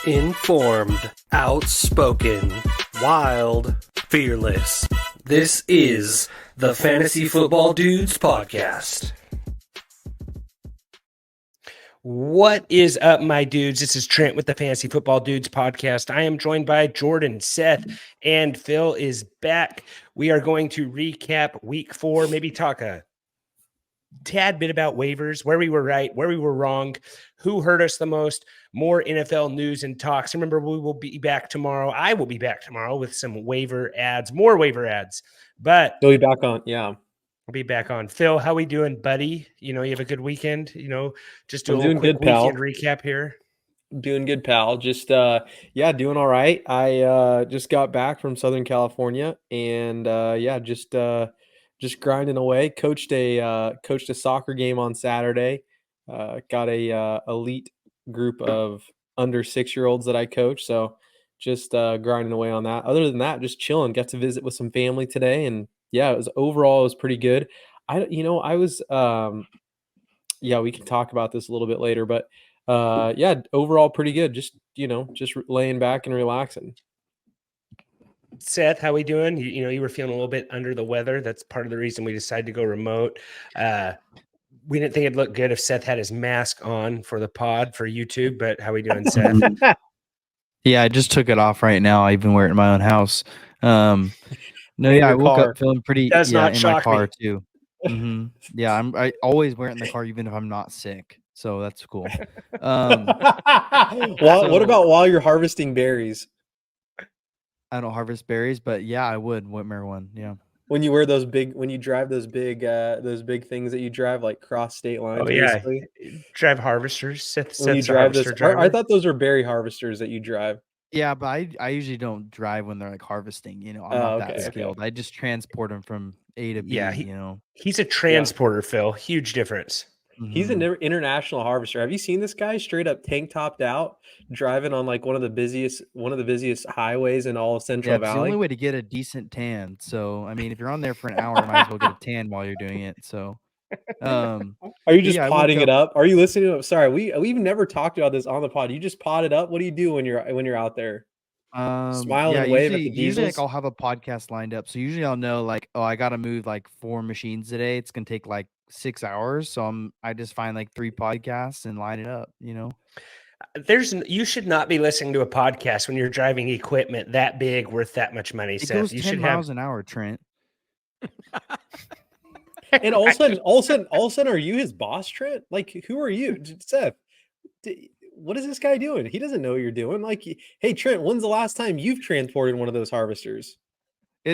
Informed, outspoken, wild, fearless. This is the Fantasy Football Dudes Podcast. What is up, my dudes? This is Trent with the Fantasy Football Dudes Podcast. I am joined by Jordan, Seth, and Phill is back. We are going to recap week 4, maybe talk a tad bit about waivers, where we were right, where we were wrong, who hurt us the most, more NFL news and talks. Remember, we will be back tomorrow. I will be back tomorrow with some waiver ads, more waiver ads. But you'll be back on, I'll be back on. Phil, how we doing, buddy? You have a good weekend? Just do a little quick weekend recap here. Doing good, pal. Just doing all right. I just got back from Southern California and just grinding away. Coached a soccer game on Saturday. Got a elite group of under 6-year-olds that I coach. So just grinding away on that. Other than that, just chilling. Got to visit with some family today, and it was pretty good. We can talk about this a little bit later, but overall pretty good. Just laying back and relaxing. Seth, how we doing? You were feeling a little bit under the weather. That's part of the reason we decided to go remote. We didn't think it'd look good if Seth had his mask on for the pod for YouTube, but how we doing, Seth? Yeah, I just took it off right now. I even wear it in my own house. I woke up feeling pretty in my car too. Mm-hmm. Yeah, I always wear it in the car even if I'm not sick. So that's cool. What about while you're harvesting berries? I don't harvest berries, but yeah, I would. Whitmer one, yeah. When you wear when you drive those big things that you drive like cross state lines. Oh yeah, basically. Drive harvesters. Seth's when you drive those, I thought those were berry harvesters that you drive. Yeah, but I usually don't drive when they're like harvesting. I'm not that skilled. Okay. I just transport them from A to B. Yeah, he's a transporter, Phil. Huge difference. Mm-hmm. He's an international harvester. Have you seen this guy straight up tank topped out, driving on like one of the busiest highways in all of Central Valley? It's the only way to get a decent tan. So I mean, if you're on there for an hour, you might as well get a tan while you're doing it. So, are you just potting it up? Are you listening to? Sorry, we've never talked about this on the pod. You just pot it up. What do you do when you're out there? Smile and wave at the diesels. Usually, I'll have a podcast lined up. So usually, I'll know I got to move like 4 machines today. It's gonna take like 6 hours. So I just find like 3 podcasts and line it up. You should not be listening to a podcast when you're driving equipment that big worth that much money. It Seth. goes you 10 miles an hour, Trent. And all of a sudden, are you his boss, Trent? Like, who are you, Seth? What is this guy doing? He doesn't know what you're doing. Like, hey, Trent, when's the last time you've transported one of those harvesters?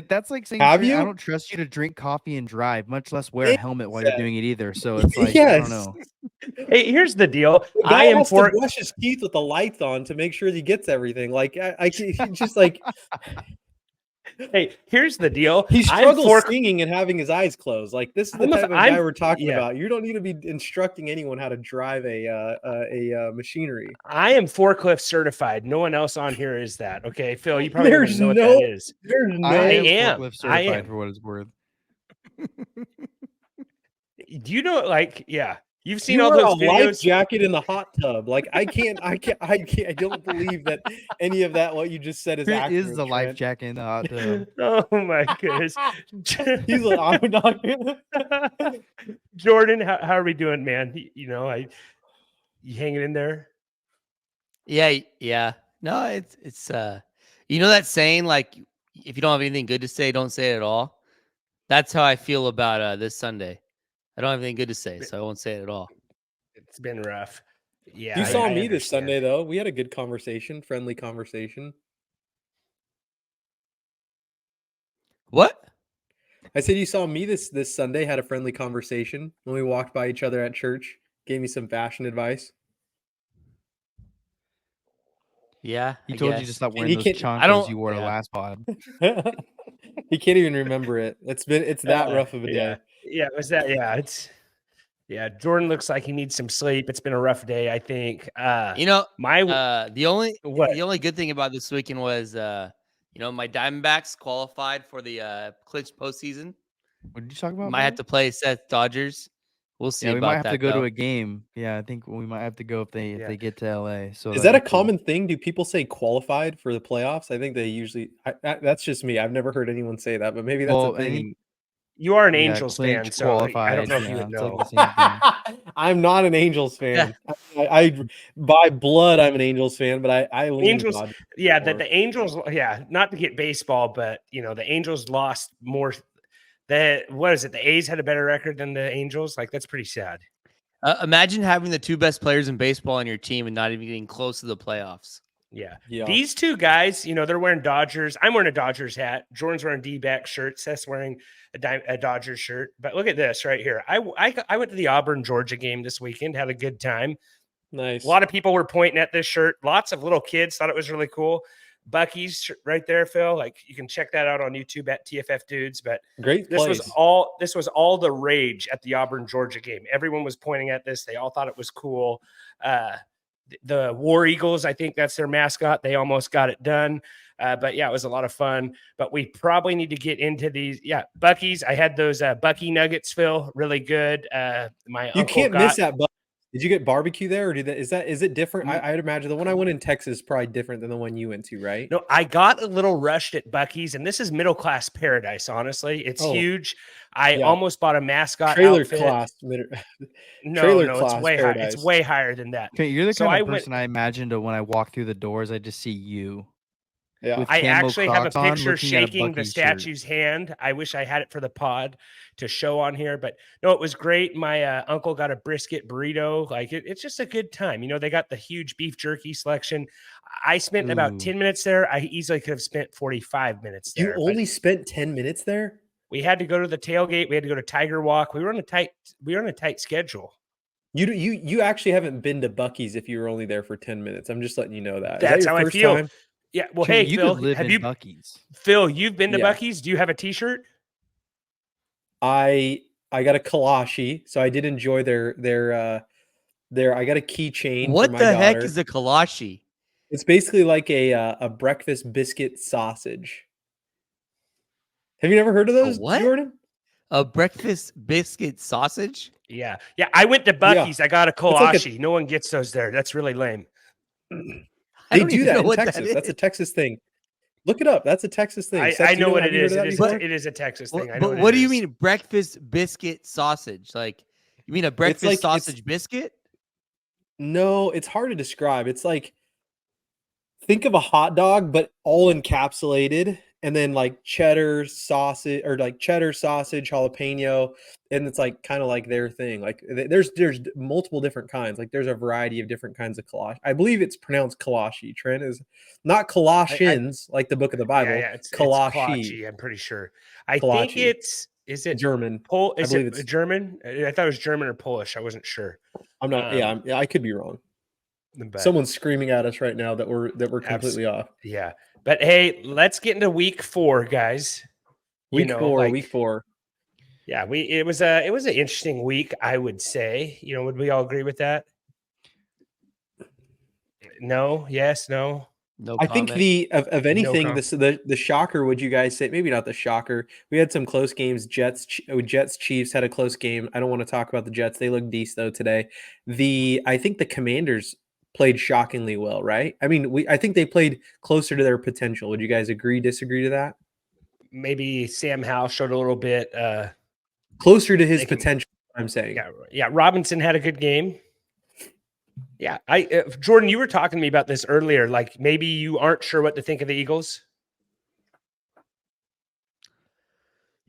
That's like saying, have you? I don't trust you to drink coffee and drive, much less wear a helmet while you're doing it either. So it's like, I don't know. Hey, here's the deal. I am to brush his teeth with the lights on to make sure he gets everything. Like, I just like. Hey, here's the deal. He struggles singing and having his eyes closed. Like, this is the type of guy we're talking about. You don't need to be instructing anyone how to drive a machinery. I am forklift certified. No one else on here is that. Okay, Phil, you probably don't know what that is. I am forklift certified for what it's worth. Do you know, you've seen all those videos? Life jacket in the hot tub. Like, I don't believe that any of that what you just said is accurate. Is the life jacket in the hot tub? Oh my goodness. He's like, I'm not Jordan, how are we doing, man? You hanging in there? Yeah. No, it's that saying, like, if you don't have anything good to say, don't say it at all. That's how I feel about this Sunday. I don't have anything good to say, so I won't say it at all. It's been rough. Yeah. You saw me this Sunday, though. We had a good conversation, friendly conversation. What? I said you saw me this Sunday, had a friendly conversation when we walked by each other at church, gave me some fashion advice. Yeah. He told you to stop wearing those chonchos you wore the last pod. He can't even remember it. It's that rough of a day. Yeah, it was that. Yeah, Jordan looks like he needs some sleep. It's been a rough day, I think. The only good thing about this weekend was my Diamondbacks qualified for the clinch postseason. What did you talk about? Might have to play Seth Dodgers. We'll see. Yeah, we about might have that, to go though. to a game. Yeah, I think we might have to go if they get to LA. So Is that a that'd be common thing? Do people say qualified for the playoffs? I think they usually. That's just me. I've never heard anyone say that, but maybe that's Well, a I thing. think You are an yeah, Angels fan, clinch, so I don't qualified. know if you Yeah, would it's like know. the same thing. I'm not an Angels fan. I by blood I'm an Angels fan, but I lean Angels, Dodgers yeah, more. the Angels, yeah, not to get baseball, but the Angels lost more. What is it? The A's had a better record than the Angels. Like, that's pretty sad. Imagine having the two best players in baseball on your team and not even getting close to the playoffs. Yeah. Yeah. These two guys, they're wearing Dodgers. I'm wearing a Dodgers hat. Jordan's wearing D-back shirt. Seth's wearing a Dodgers shirt. But look at this right here. I went to the Auburn, Georgia game this weekend, had a good time. Nice. A lot of people were pointing at this shirt. Lots of little kids thought it was really cool. Bucky's right there, Phill. Like, you can check that out on YouTube at TFF Dudes. But Great this place. was all the rage at the Auburn, Georgia game. Everyone was pointing at this. They all thought it was cool. The War Eagles, I think that's their mascot. They almost got it done. But yeah, it was a lot of fun. But we probably need to get into these. Yeah, Bucky's. I had those Bucky nuggets, Phill. Really good. You can't miss that. Did you get barbecue there, or is it different? I'd imagine the one I went in Texas is probably different than the one you went to, right? No, I got a little rushed at Bucky's, and this is middle class paradise. Honestly, it's huge. I almost bought a mascot trailer outfit. Class. No, class it's way paradise. high. It's way higher than that. Okay, you're the kind of person I imagined when I walk through the doors. I just see you. Yeah, I actually have a picture shaking the shirt. statue's hand. I wish I had it for the pod to show on here, but no, it was great. My uncle got a brisket burrito. Like, it's just a good time. They got the huge beef jerky selection. I spent about 10 minutes there. I easily could have spent 45 minutes there. You only spent 10 minutes there? We had to go to the tailgate. We had to go to Tiger Walk. We were on a tight schedule. You actually haven't been to Bucky's if you were only there for 10 minutes. I'm just letting you know that. That's Is that your how first I feel. Time? Yeah. Well, hey, you Phill, could live in Bucky's. Phill, you've been to Bucky's. Do you have a t-shirt? I got a kolache, so I did enjoy their I got a keychain. What for my the daughter. heck is a kolache? It's basically like a breakfast biscuit sausage. Have you never heard of those, Jordan? A breakfast biscuit sausage? Yeah. Yeah. I went to Bucky's. I got a kolache. No one gets those there. That's really lame. They do that in Texas. That's a Texas thing. Look it up. That's a Texas thing. I know what it is. It is a Texas thing. But what do you mean breakfast biscuit sausage? Like, you mean a breakfast sausage biscuit? No, it's hard to describe. It's like, think of a hot dog, but all encapsulated, and then like cheddar sausage, jalapeno, and it's like kind of like their thing. Like, there's multiple different kinds. Like, there's a variety of different kinds of kolache. I believe it's pronounced kolache. Trent is not Colossians, like the book of the Bible. Yeah, it's kolache. I'm pretty sure. I think is it German? Is it German? I thought it was German or Polish. I wasn't sure. I'm not. I could be wrong. Someone's screaming at us right now that we're completely off. Yeah, but hey, let's get into week 4, guys. Week four. Yeah, it was an interesting week, I would say. Would we all agree with that? No. Yes. No. No. I think of anything, the shocker. Would you guys say? Maybe not the shocker. We had some close games. Jets Chiefs had a close game. I don't want to talk about the Jets. They look decent though today. I think the Commanders played shockingly well, right? I mean, I think they played closer to their potential. Would you guys agree, disagree to that? Maybe Sam Howell showed a little bit closer to his potential. I'm saying. Yeah. Robinson had a good game. Yeah, Jordan, you were talking to me about this earlier. Like, maybe you aren't sure what to think of the Eagles.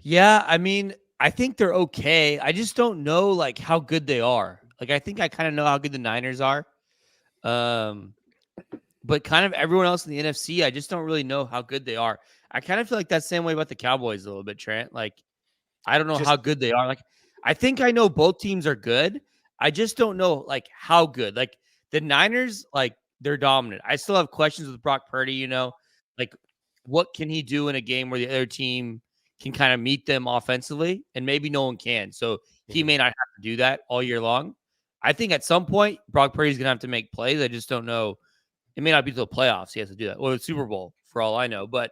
Yeah, I mean, I think they're okay. I just don't know like how good they are. Like, I think I kind of know how good the Niners are. But kind of everyone else in the NFC, I just don't really know how good they are. I kind of feel like that same way about the Cowboys a little bit, Trent. Like, I don't know how good they are. Like, I think I know both teams are good. I just don't know like how good. Like, the Niners, like, they're dominant. I still have questions with Brock Purdy, like, what can he do in a game where the other team can kind of meet them offensively? And maybe no one can. So he may not have to do that all year long. I think at some point, Brock Purdy's going to have to make plays. I just don't know. It may not be to the playoffs. He has to do that. Or the Super Bowl, for all I know. But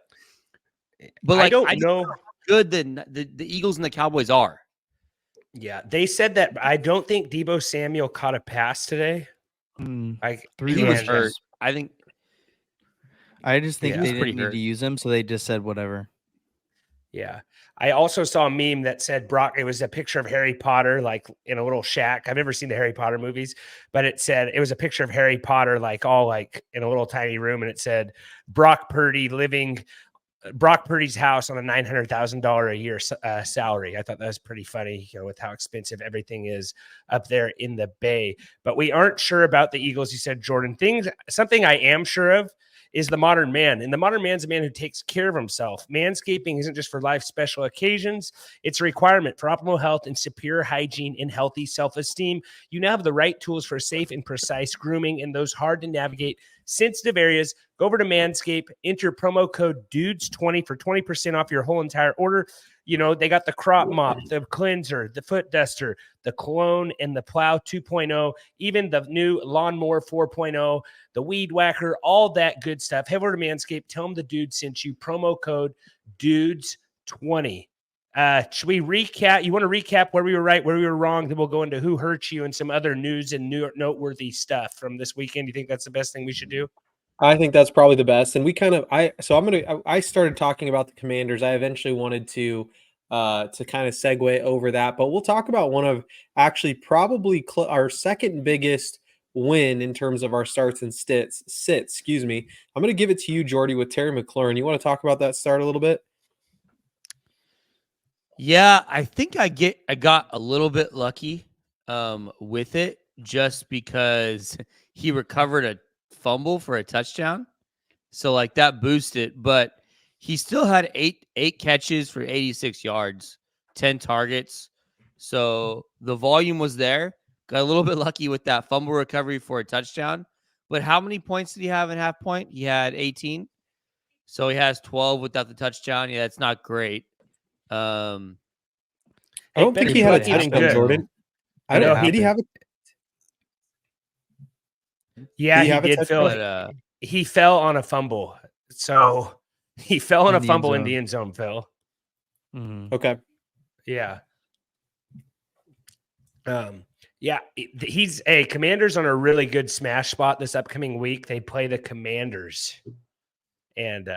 like, I don't know how good the Eagles and the Cowboys are. Yeah, they said that. I don't think Deebo Samuel caught a pass today. He was hurt. I just think they didn't need to use him, so they just said whatever. Yeah. I also saw a meme that said Brock. It was a picture of Harry Potter, like in a little shack. I've never seen the Harry Potter movies, but it was a picture of Harry Potter, like all like in a little tiny room. And it said Brock Purdy's house on a $900,000 a year salary. I thought that was pretty funny, with how expensive everything is up there in the Bay. But we aren't sure about the Eagles. You said, Jordan. Something I am sure of is the modern man. And the modern man's a man who takes care of himself. Manscaping isn't just for life special occasions. It's a requirement for optimal health and superior hygiene and healthy self-esteem. You now have the right tools for safe and precise grooming in those hard to navigate sensitive areas. Go over to Manscaped, enter promo code DUDES20 for 20% off your whole entire order. They got the crop mop, the cleanser, the foot duster, the cologne, and the plow 2.0, even the new lawnmower 4.0, the weed whacker, all that good stuff. Head over to Manscaped. Tell them the dude sent you. Promo code DUDES20. Should we recap? You want to recap where we were right, where we were wrong? Then we'll go into who hurt you and some other news and noteworthy stuff from this weekend. You think that's the best thing we should do? I think that's probably the best. And I started talking about the Commanders. I eventually wanted to kind of segue over that, but we'll talk about one of actually probably our second biggest win in terms of our starts and sits. Excuse me. I'm going to give it to you, Jordy, with Terry McLaurin. You want to talk about that start a little bit? Yeah, I think I got a little bit lucky with it, just because he recovered a fumble for a touchdown. So like that boosted, but he still had eight catches for 86 yards, 10 targets. So the volume was there. Got a little bit lucky with that fumble recovery for a touchdown. But how many points did he have in half point? He had 18. So he has 12 without the touchdown. Yeah, that's not great. I don't think he had a touchdown, Jordan. I don't. Did he have a? Yeah, he did. Phil. He fell on a fumble. So he fell on a fumble in the end zone, Phil. Mm-hmm. Okay. Yeah. Yeah, he's Commanders on a really good smash spot this upcoming week. They play the Commanders. And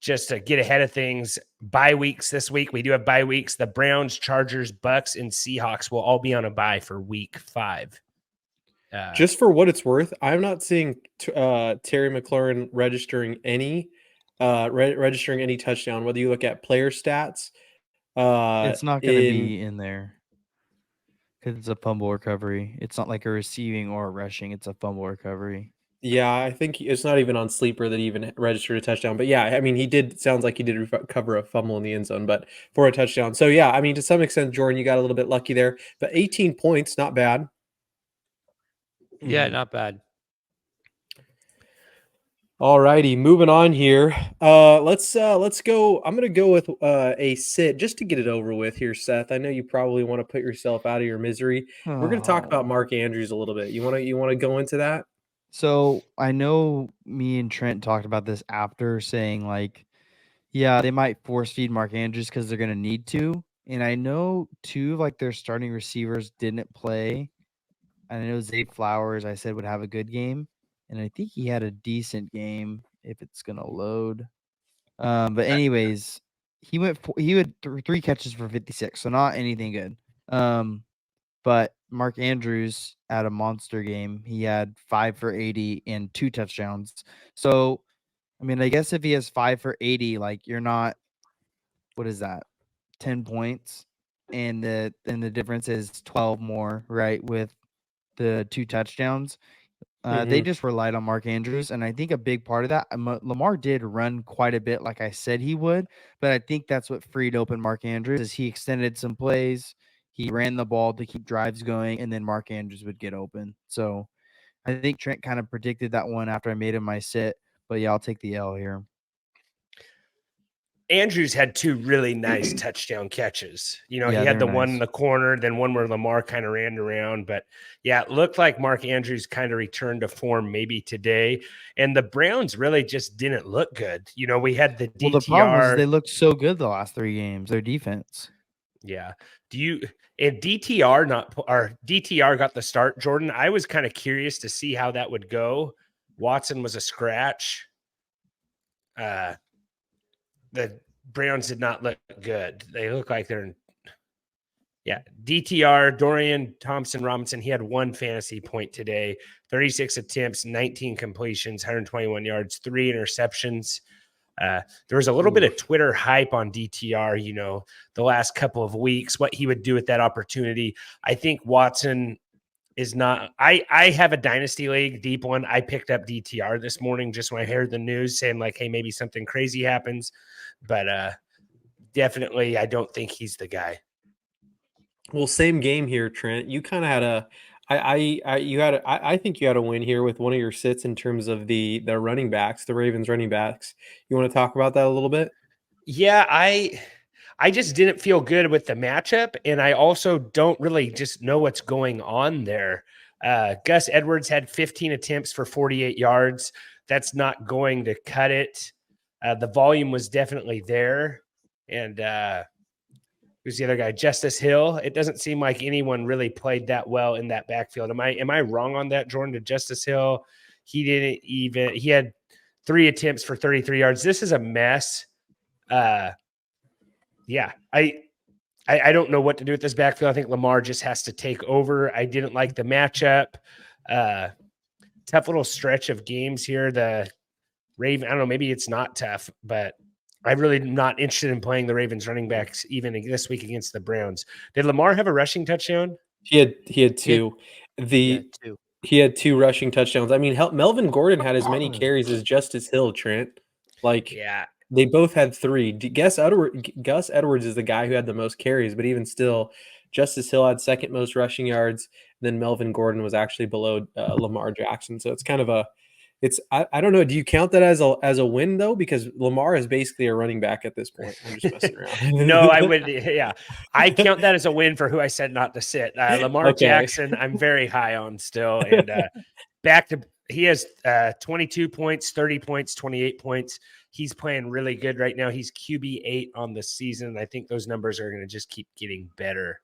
just to get ahead of things, bye weeks this week. We do have bye weeks. The Browns, Chargers, Bucks, and Seahawks will all be on a bye for week 5. Just for what it's worth, I'm not seeing Terry McLaurin registering any touchdown. Whether you look at player stats, it's not going to be in there because it's a fumble recovery. It's not like a receiving or a rushing. It's a fumble recovery. Yeah, I think it's not even on Sleeper that he even registered a touchdown. But yeah, I mean, sounds like he did recover a fumble in the end zone, but for a touchdown. So yeah, I mean, to some extent, Jordan, you got a little bit lucky there. But 18 points, not bad. Yeah, not bad. All righty, moving on here. Let's go. I'm gonna go with a sit just to get it over with here, Seth. I know you probably want to put yourself out of your misery. We're gonna talk about Mark Andrews a little bit. You wanna go into that? So I know me and Trent talked about this after, saying like, yeah, they might force feed Mark Andrews because they're gonna need to. And I know 2 of like their starting receivers didn't play. And I know Zay Flowers, I said, would have a good game. And I think he had a decent game if it's going to load. But anyways, he had 3 catches for 56, so not anything good. But Mark Andrews had a monster game. He had 5 for 80 and 2 touchdowns. So, I mean, I guess if he has 5 for 80, like you're not, what is that? 10 points. And the difference is 12 more, right? With the 2 touchdowns. They just relied on Mark Andrews, and I think a big part of that, Lamar did run quite a bit like I said he would, but I think that's what freed open Mark Andrews is he extended some plays, he ran the ball to keep drives going, and then Mark Andrews would get open. So I think Trent kind of predicted that one after I made him my sit, but yeah, I'll take the L here. Andrews had 2 really nice touchdown catches. He had the one in the corner, then one where Lamar kind of ran around. But yeah, it looked like Mark Andrews kind of returned to form maybe today. And the Browns really just didn't look good. We had the DTR. Well, the problem is they looked so good the last 3 games, their defense. Yeah. And DTR got the start, Jordan. I was kind of curious to see how that would go. Watson was a scratch. The Browns did not look good. They look like they're DTR, Dorian Thompson-Robinson, he had 1 fantasy point today, 36 attempts, 19 completions, 121 yards, 3 interceptions. There was a little bit of Twitter hype on DTR, the last couple of weeks, what he would do with that opportunity. I think Watson is not. I have a dynasty league, deep one. I picked up DTR this morning just when I heard the news saying like, hey, maybe something crazy happens. But definitely, I don't think he's the guy. Well, same game here, Trent. You kind of had I think you had a win here with one of your sits in terms of the running backs, the Ravens running backs. You want to talk about that a little bit? Yeah, I just didn't feel good with the matchup, and I also don't really just know what's going on there. Gus Edwards had 15 attempts for 48 yards. That's not going to cut it. The volume was definitely there, and who's the other guy? Justice Hill. It doesn't seem like anyone really played that well in that backfield. Am I wrong on that, Jordan? To Justice Hill, he had 3 attempts for 33 yards. This is a mess. Yeah, I don't know what to do with this backfield. I think Lamar just has to take over. I didn't like the matchup. Tough little stretch of games here. The Raven, I don't know, maybe it's not tough, but I'm really not interested in playing the Ravens running backs even this week against the Browns. Did Lamar have a rushing touchdown? He had 2. He had 2 rushing touchdowns. I mean, Melvin Gordon had as many carries as Justice Hill, Trent. Like, yeah, they both had 3. Gus Edwards is the guy who had the most carries, but even still, Justice Hill had second most rushing yards. Then Melvin Gordon was actually below Lamar Jackson. So it's kind of I don't know. Do you count that as a win though? Because Lamar is basically a running back at this point. I'm just messing around. No, I would. Yeah, I count that as a win for who I said not to sit. Lamar Jackson, I'm very high on still, and he has 22 points, 30 points, 28 points. He's playing really good right now. He's QB8 on the season. I think those numbers are going to just keep getting better.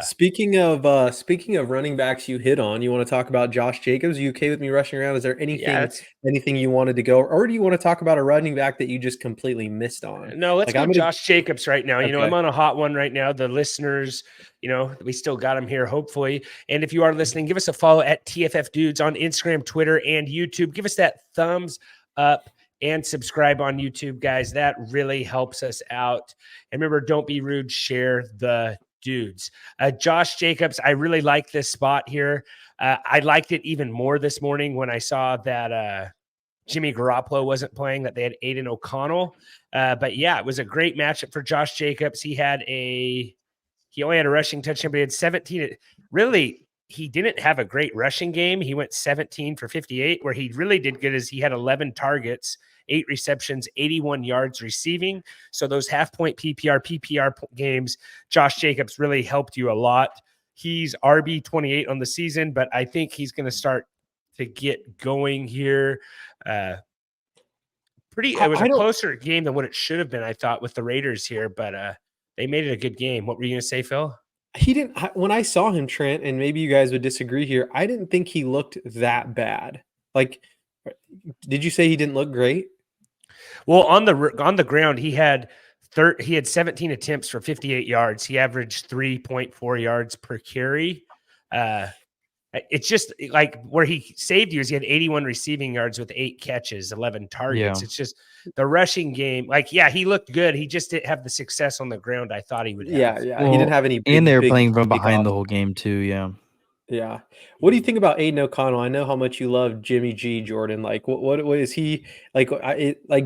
Speaking of running backs, you hit on. You want to talk about Josh Jacobs? Are you okay with me rushing around? Is there anything you wanted to go, or do you want to talk about a running back that you just completely missed on? No, let's go Josh Jacobs right now. Okay. I'm on a hot one right now. The listeners, we still got him here, hopefully. And if you are listening, give us a follow at TFF Dudes on Instagram, Twitter, and YouTube. Give us that thumbs up and subscribe on YouTube, guys. That really helps us out. And remember, don't be rude. Share the dudes. Josh Jacobs, I really like this spot here. I liked it even more this morning when I saw that Jimmy Garoppolo wasn't playing, that they had Aiden O'Connell. But yeah, it was a great matchup for Josh Jacobs. He only had a rushing touchdown, but he had 17. Really, he didn't have a great rushing game. He went 17 for 58. Where he really did good is he had 11 targets, 8 receptions, 81 yards receiving. So those half-point PPR games, Josh Jacobs really helped you a lot. He's RB28 on the season, but I think he's going to start to get going here. It was a closer game than what it should have been, I thought, with the Raiders here, but they made it a good game. What were you going to say, Phil? He didn't. When I saw him, Trent, and maybe you guys would disagree here, I didn't think he looked that bad. Like, did you say he didn't look great? Well, on the ground, he had 17 attempts for 58 yards. He averaged 3.4 yards per carry. It's just like where he saved you is he had 81 receiving yards with 8 catches, 11 targets. Yeah. It's just the rushing game. He looked good. He just didn't have the success on the ground I thought he would have. Yeah. Well, he didn't have any and they were playing from behind the whole game too. Yeah. Yeah. What do you think about Aiden O'Connell? I know how much you love Jimmy G, Jordan. Like, what is he like?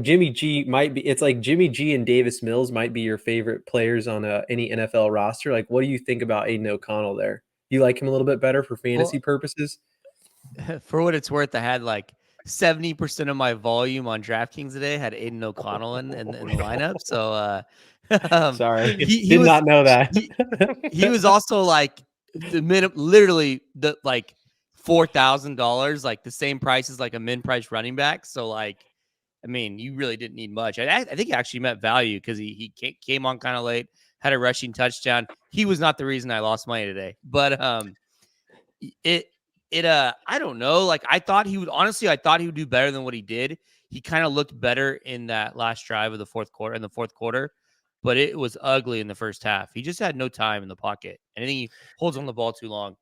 Jimmy G might be. It's like Jimmy G and Davis Mills might be your favorite players on any NFL roster. Like, what do you think about Aiden O'Connell there? You like him a little bit better for fantasy purposes? For what it's worth, I had like 70% of my volume on DraftKings today had Aiden O'Connell in the lineup. So, sorry, he did not know that. he was also like literally the like $4,000, like the same price as like a min price running back. So like, I mean, you really didn't need much. I think he actually met value because he came on kind of late, had a rushing touchdown. He was not the reason I lost money today. But I don't know. Like I thought he would do better than what he did. He kind of looked better in that last drive of the fourth quarter, but it was ugly in the first half. He just had no time in the pocket. And I think he holds on the ball too long.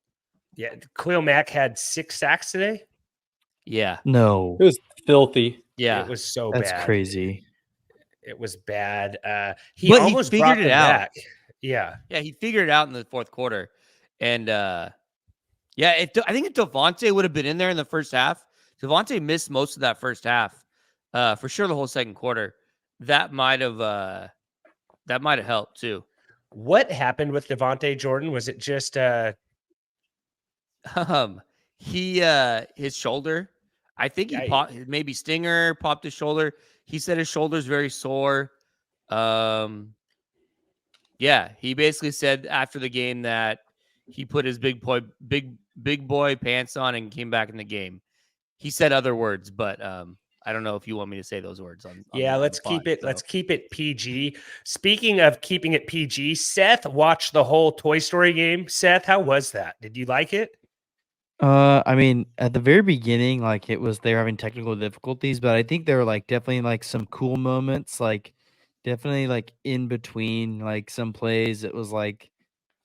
Yeah. Khalil Mack had 6 sacks today. Yeah. No. It was filthy. Yeah. It was so That's bad. crazy. It was bad. He But almost he figured brought it them out. back. Yeah. Yeah, he figured it out in the fourth quarter. And yeah, I think if Devontae would have been in there in the first half, Devontae missed most of that first half. For sure the whole second quarter. That might have helped too. What happened with Devontae Jordan? Was it just his shoulder? I think he popped, maybe Stinger popped his shoulder. He said his shoulder's very sore. Yeah, he basically said after the game that he put his big boy pants on and came back in the game. He said other words, but I don't know if you want me to say those words on let's the pod, keep it. So. Let's keep it PG. Speaking of keeping it PG, Seth watched the whole Toy Story game. Seth, how was that? Did you like it? I mean, at the very beginning, like they were having technical difficulties, but I think there were like definitely like some cool moments, like definitely like in between like some plays. It was like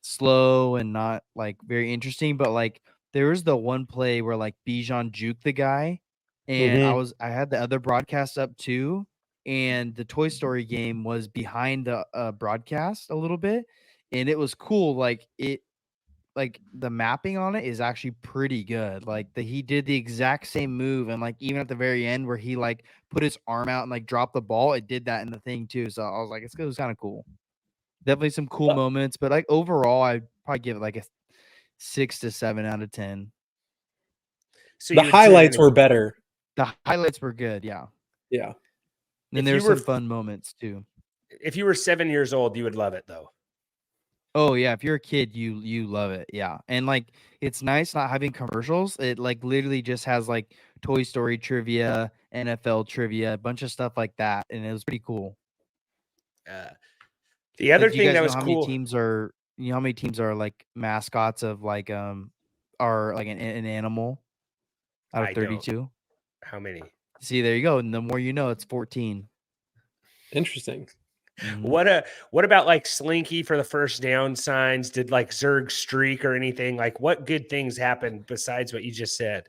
slow and not like very interesting, but like there was the one play where like Bijan juked the guy, and I had the other broadcast up too, and the Toy Story game was behind the broadcast a little bit, and it was cool. Like the mapping on it is actually pretty good. Like he did the exact same move, and like even at the very end where he like put his arm out and like dropped the ball, it did that in the thing too. So I was like, it was kind of cool. Definitely some cool moments, but like overall, I'd probably give it like a 6 to 7 out of 10. So the highlights were better. The highlights were good, yeah. Yeah. And there were some fun moments too. If you were 7 years old, you would love it though. Oh yeah, if you're a kid, you love it, yeah. And like it's nice not having commercials. It like literally just has like Toy Story trivia, NFL trivia, a bunch of stuff like that, and it was pretty cool. The other thing that was how cool. Many teams are how many teams are like mascots of like are like an animal out of 32? How many? See, there you go. And the more you know, it's 14. Interesting. Mm-hmm. What about like Slinky for the first down signs? Did like Zerg streak or anything? Like what good things happened besides what you just said?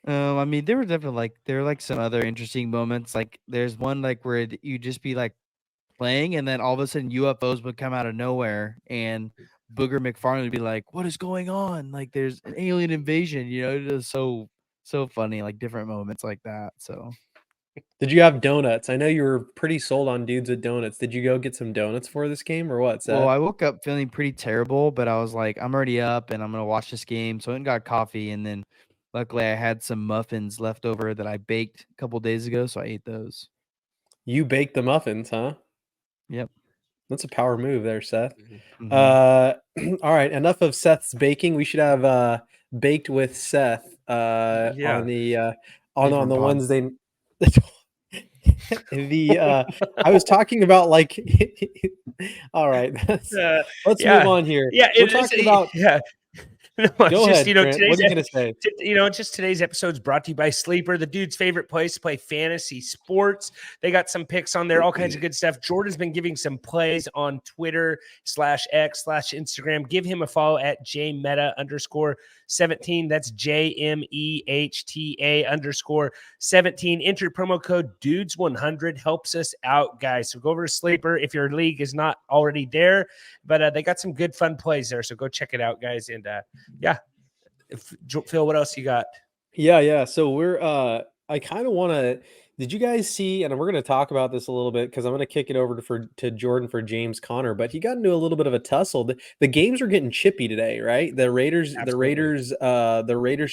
I mean, there were like some other interesting moments. Like there's one like where you just be like playing, and then all of a sudden UFOs would come out of nowhere, and Booger McFarland would be like, "What is going on? Like there's an alien invasion." You know, it was so funny. Like different moments like that. So. Did you have donuts? I know you were pretty sold on dudes with donuts. Did you go get some donuts for this game or what, Seth? Well, I woke up feeling pretty terrible, but I was like, I'm already up and I'm going to watch this game. So I went and got coffee, and then luckily I had some muffins left over that I baked a couple days ago, so I ate those. You baked the muffins, huh? Yep. That's a power move there, Seth. All right, enough of Seth's baking. We should have baked with Seth on the on the Wednesday. I was talking about like all right, let's move on here. We're talking about No, go ahead, Trent. What are you going to say? Just today's episode is brought to you by Sleeper, the dude's favorite place to play fantasy sports. They got some picks on there, all kinds of good stuff. Jordan's been giving some plays on Twitter /X/Instagram. Give him a follow at jmeta_17. That's JMEHTA_17. Enter promo code dudes100. Helps us out, guys. So go over to Sleeper if your league is not already there. But they got some good fun plays there. So go check it out, guys. And yeah. Phill, what else you got? Yeah. So we're I kind of want to. Did you guys see? And we're going to talk about this a little bit because I'm going to kick it over to Jordan for James Conner. But he got into a little bit of a tussle. The games were getting chippy today, right? The Raiders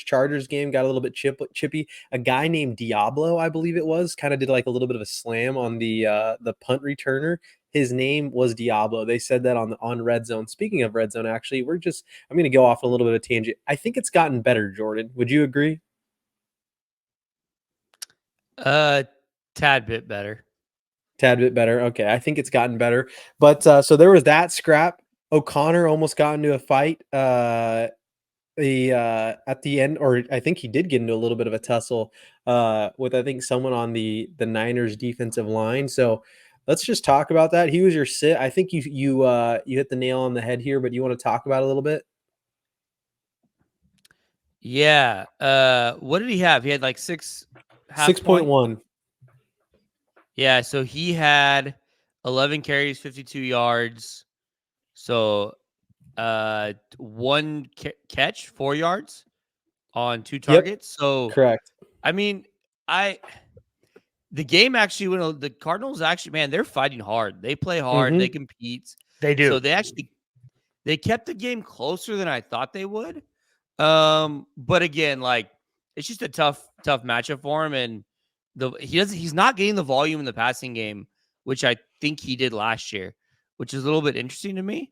Chargers game got a little bit chippy. A guy named Diablo, I believe it was, kind of did like a little bit of a slam on the punt returner. His name was Diablo. They said that on Red Zone. Speaking of Red Zone, actually, I'm going to go off a little bit of a tangent. I think it's gotten better, Jordan. Would you agree? Tad bit better. Tad bit better. Okay, I think it's gotten better. But so there was that scrap. O'Connor almost got into a fight at the end, or I think he did get into a little bit of a tussle with I think someone on the Niners defensive line. So let's just talk about that. He was your sit. I think you hit the nail on the head here, but you want to talk about it a little bit? Yeah. What did he have? He had like 6.1. Yeah, so he had 11 carries, 52 yards. So one catch, 4 yards on 2 targets. Yep, so correct. I mean, the game actually went. The Cardinals actually, man, they're fighting hard. They play hard. They compete. They do. So they kept the game closer than I thought they would. But again, like it's just a tough matchup for him, and he's not getting the volume in the passing game, which I think he did last year, which is a little bit interesting to me.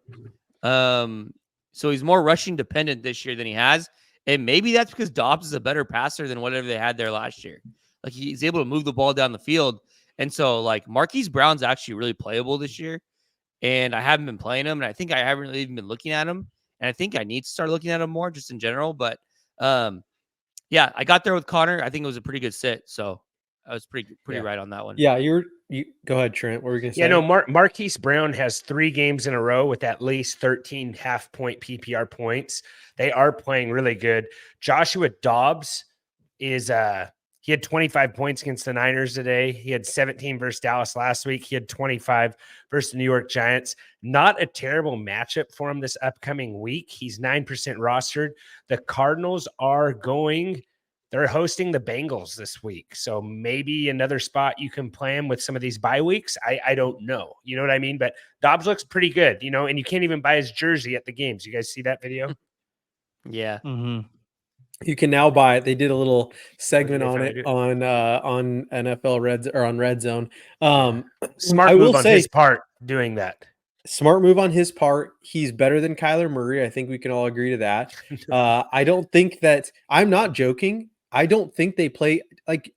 So he's more rushing dependent this year than he has, and maybe that's because Dobbs is a better passer than whatever they had there last year. Like he's able to move the ball down the field, and so like Marquise Brown's actually really playable this year. And I haven't been playing him, and I think I haven't really even been looking at him. And I think I need to start looking at him more just in general. But yeah, I got there with Connor. I think it was a pretty good sit. So I was pretty right on that one. Yeah, you go ahead, Trent. What were you going to say? Yeah, no, Marquise Brown has 3 games in a row with at least 13 half-point PPR points. They are playing really good. Joshua Dobbs is he had 25 points against the Niners today. He had 17 versus Dallas last week. He had 25 versus the New York Giants. Not a terrible matchup for him this upcoming week. He's 9% rostered. The Cardinals they're hosting the Bengals this week. So maybe another spot you can play him with some of these bye weeks. I don't know. You know what I mean? But Dobbs looks pretty good, and you can't even buy his jersey at the games. You guys see that video? Yeah. Mm-hmm. You can now buy it. They did a little segment on it on NFL Red Zone. Smart move on his part doing that. Smart move on his part. He's better than Kyler Murray. I think we can all agree to that. I don't think that – I'm not joking. I don't think they play – like,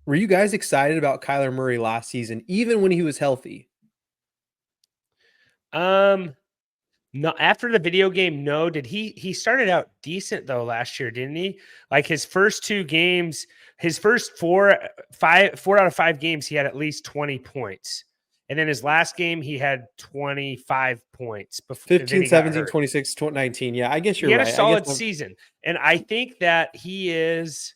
were you guys excited about Kyler Murray last season, even when he was healthy? No, after the video game, no. Did he started out decent though last year, didn't he? Like his first 2 games, his first 4 out of 5 games, he had at least 20 points. And then his last game, he had 25 points. 15, 17, 26, 19. Yeah, I guess you're right. He had a solid season. And I think that he is,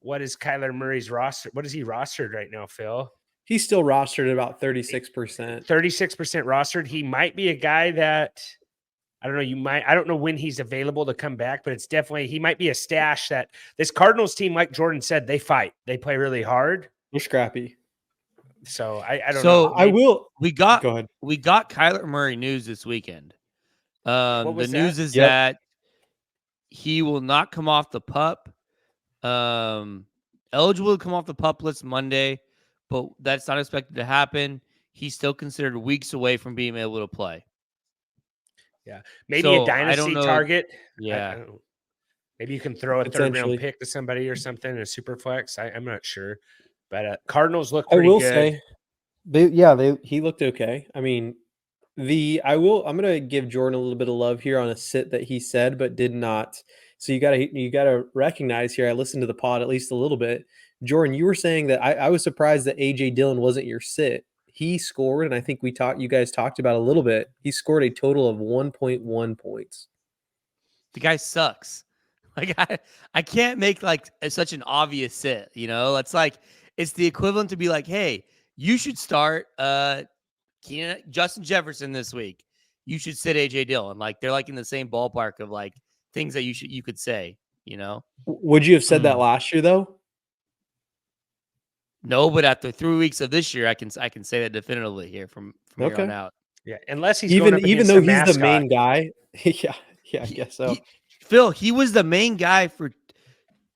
what is Kyler Murray's roster? What is he rostered right now, Phil? He's still rostered at about 36%. 36% rostered. He might be a guy that, I don't know, I don't know when he's available to come back, but it's definitely, he might be a stash that this Cardinals team, like Jordan said, they fight. They play really hard. They're scrappy. So I don't know. I will. Go ahead. We got Kyler Murray news this weekend. The news is that he will not come off the PUP. Eligible to come off the PUP list Monday, but that's not expected to happen. He's still considered weeks away from being able to play. Yeah, maybe a dynasty target. Yeah, maybe you can throw a 3rd round pick to somebody or something in a super flex. I'm not sure, but Cardinals look pretty good. He looked okay. I mean, I'm gonna give Jordan a little bit of love here on a sit that he said but did not. So you gotta recognize here. I listened to the pod at least a little bit. Jordan, you were saying that I was surprised that AJ Dillon wasn't your sit. He scored, and I think you guys talked about a little bit. He scored a total of 1.1 points. The guy sucks. Like I can't make like such an obvious sit. It's like it's the equivalent to be like, hey, you should start Justin Jefferson this week. You should sit AJ Dillon. Like they're like in the same ballpark of like things that you could say. Would you have said that last year though? No, but after 3 weeks of this year, I can say that definitively here from here on out. Yeah, unless he's even though he's mascot. the main guy. yeah, I guess so. Phil, he was the main guy for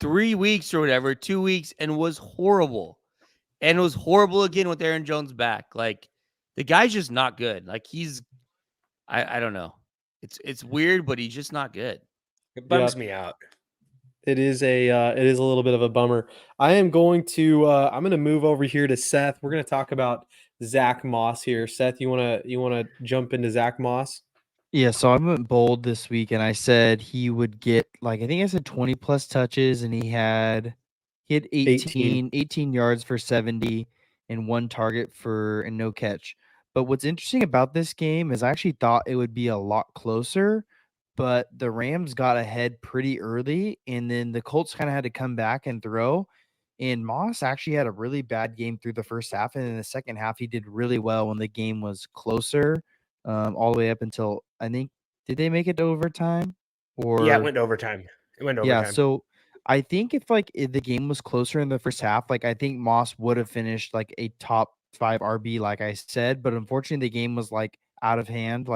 3 weeks or whatever, 2 weeks, and was horrible. And it was horrible again with Aaron Jones back. Like the guy's just not good. Like I don't know. It's weird, but he's just not good. It bums me out. It is a little bit of a bummer. I'm going to move over here to Seth. We're going to talk about Zach Moss here. Seth, you wanna jump into Zach Moss? Yeah, so I went bold this week and I said he would get I think I said 20 plus touches and he had 18 yards for 70 and one target and no catch. But what's interesting about this game is I actually thought it would be a lot closer, but the Rams got ahead pretty early and then the Colts kind of had to come back and throw. And Moss actually had a really bad game through the first half, and in the second half he did really well when the game was closer, all the way up until I think did they make it to overtime? Yeah, it went to overtime. Yeah, so I think if the game was closer in the first half, I think Moss would have finished a top 5 RB, like I said. But unfortunately, the game was out of hand,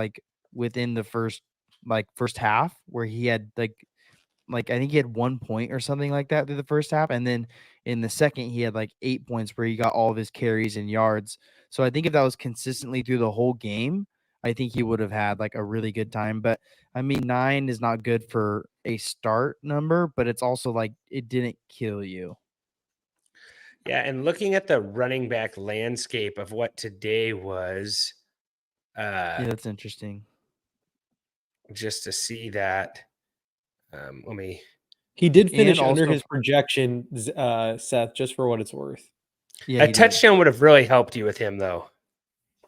within the first half, where he had I think he had 1 point or something like that through the first half, and then in the second he had 8 points where he got all of his carries and yards. So I think if that was consistently through the whole game, I think he would have had a really good time. But I mean, 9 is not good for a start number, but it's also it didn't kill you. Yeah, and looking at the running back landscape of what today was, yeah, that's interesting. Just to see that. He did finish under his projection, Seth, just for what it's worth. Yeah, a touchdown would have really helped you with him, though.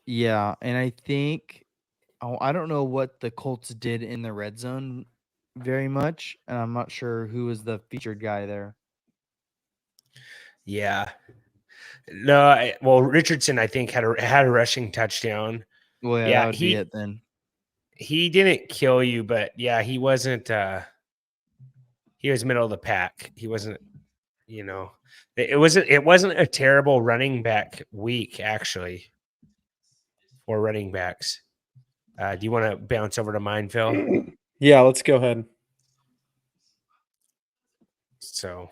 Yeah, and I think I don't know what the Colts did in the red zone very much, and I'm not sure who was the featured guy there. Yeah. No, Richardson, I think, had a rushing touchdown. Well, yeah, that would be it then. He didn't kill you, but yeah, he wasn't he was middle of the pack. He wasn't, it wasn't a terrible running back week, actually, for running backs. Do you want to bounce over to mine, Phill? Yeah, let's go ahead. So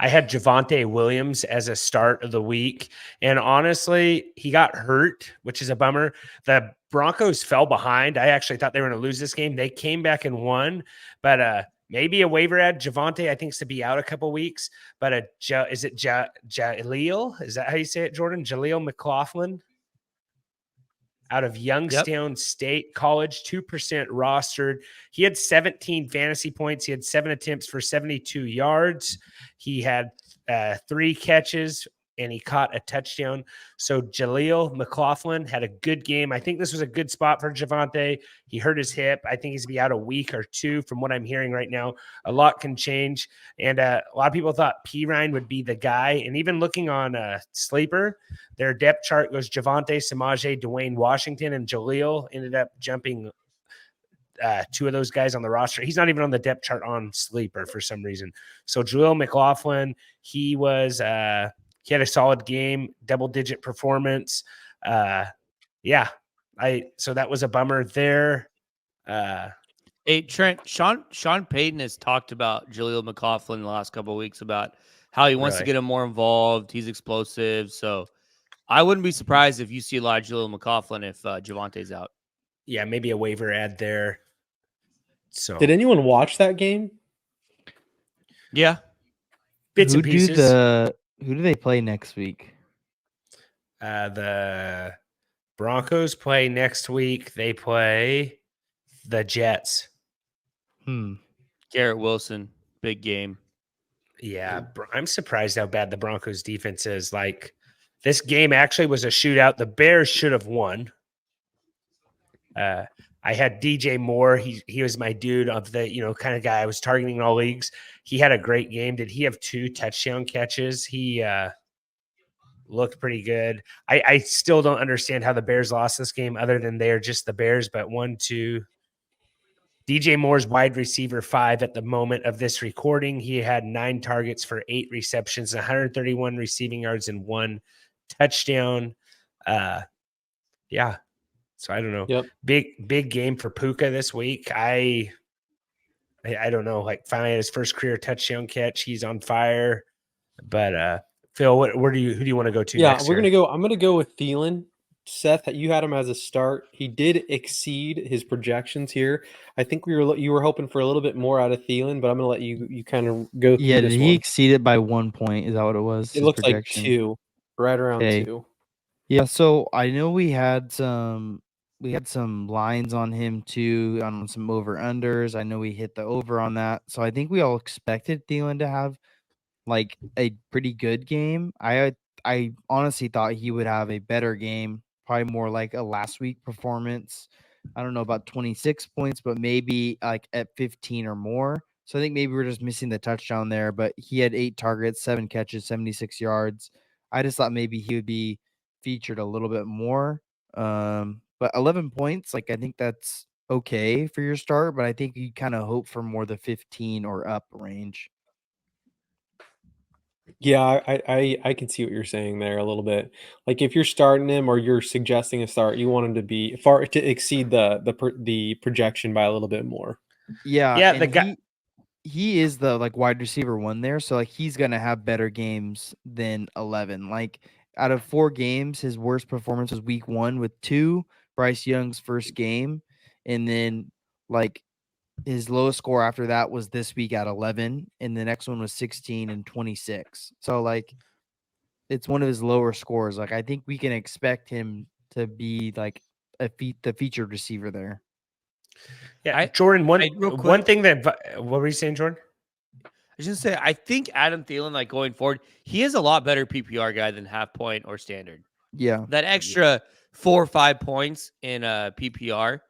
I had Javonte Williams as a start of the week. And honestly, he got hurt, which is a bummer. The Broncos fell behind. I actually thought they were going to lose this game. They came back and won. But maybe a waiver ad. Javonte, I think, is to be out a couple weeks. But is it Jaleel? Is that how you say it, Jordan? Jaleel McLaughlin? Out of Youngstown State College, 2% rostered. He had 17 fantasy points. He had 7 attempts for 72 yards. He had 3 catches, and he caught a touchdown. So Jaleel McLaughlin had a good game. I think this was a good spot for Javonte. He hurt his hip. I think he's going to be out a week or 2 from what I'm hearing right now. A lot can change. And a lot of people thought Pirine would be the guy. And even looking on Sleeper, their depth chart goes Javonte, Samaje, Dwayne Washington, and Jaleel ended up jumping 2 of those guys on the roster. He's not even on the depth chart on Sleeper for some reason. So Jaleel McLaughlin, he had a solid game, double-digit performance. So that was a bummer there. Hey, Trent, Sean Payton has talked about Jaleel McLaughlin the last couple of weeks about how he wants to get him more involved. He's explosive. So I wouldn't be surprised if you see a lot of Jaleel McLaughlin if Javonte's out. Yeah, maybe a waiver ad there. So did anyone watch that game? Yeah. Bits and pieces. Who do they play next week? The Broncos play next week. They play the Jets. Garrett Wilson, big game. Yeah, I'm surprised how bad the Broncos defense is. This game actually was a shootout. The Bears should have won. I had DJ Moore. He was my dude of the, kind of guy I was targeting in all leagues. He had a great game. Did he have 2 touchdown catches? He looked pretty good. I still don't understand how the Bears lost this game other than they're just the Bears, but 1, 2. DJ Moore's wide receiver 5 at the moment of this recording. He had 9 targets for 8 receptions, 131 receiving yards, and 1 touchdown. So I don't know. Yep. Big game for Puka this week. I don't know. Finally had his first career touchdown catch. He's on fire. But Phill, who do you want to go to? Yeah, next I'm gonna go with Thielen Seth, you had him as a start. He did exceed his projections here. I think you were hoping for a little bit more out of Thielen, but I'm going to let you kind of go through Yeah, this did one. he exceed it by 1 point? Is that what it was? It His looks like projection? 2, right around Okay. 2. Yeah, so I know we had some lines on him too, on some over-unders. I know we hit the over on that. So I think we all expected Thielen to have like a pretty good game. I honestly thought he would have a better game, probably more like a last week performance. I don't know about 26 points, but maybe like at 15 or more. So I think maybe we're just missing the touchdown there, but he had 8 targets, 7 catches, 76 yards. I just thought maybe he would be featured a little bit more. But 11 points, like I think that's okay for your start, but I think you kind of hope for more the 15 or up range. Yeah, I can see what you're saying there a little bit. Like if you're starting him or you're suggesting a start, you want him to be far to exceed the projection by a little bit more. Yeah, Yeah, and the guy. he is the like wide receiver one there, so like he's gonna have better games than 11. Like out of 4 games, his worst performance was week 1 with 2, Bryce Young's first game, and then like his lowest score after that was this week at 11, and the next one was 16 and 26. So like it's one of his lower scores. Like I think we can expect him to be like the featured receiver there. Yeah, Jordan. One real quick, one thing that what were you saying, Jordan? I was gonna say I think Adam Thielen, like going forward, he is a lot better PPR guy than half point or standard. Yeah, That extra 4 or 5 points in a PPR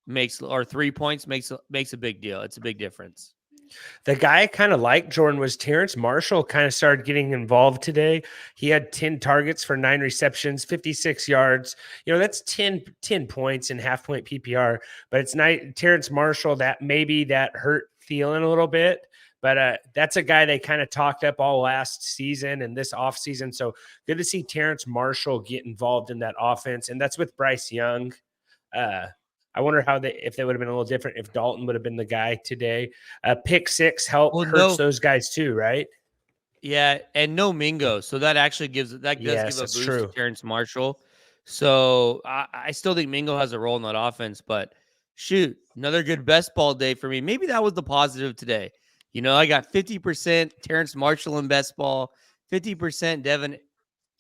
makes, or 3 points makes a big deal. It's a big difference. The guy I kind of liked, Jordan, was Terrence Marshall. Kind of started getting involved today. He had 10 targets for 9 receptions, 56 yards. That's 10 points in half point PPR. But it's not Terrence Marshall that hurt Thielen a little bit. But that's a guy they kind of talked up all last season and this offseason. So good to see Terrence Marshall get involved in that offense. And that's with Bryce Young. I wonder if they would have been a little different if Dalton would have been the guy today. Pick 6 hurts those guys too, right? Yeah, and no Mingo, so that actually does give a boost to Terrence Marshall. So I still think Mingo has a role in that offense, but shoot, another good best ball day for me. Maybe that was the positive today. I got 50% Terrence Marshall in best ball, 50% De'von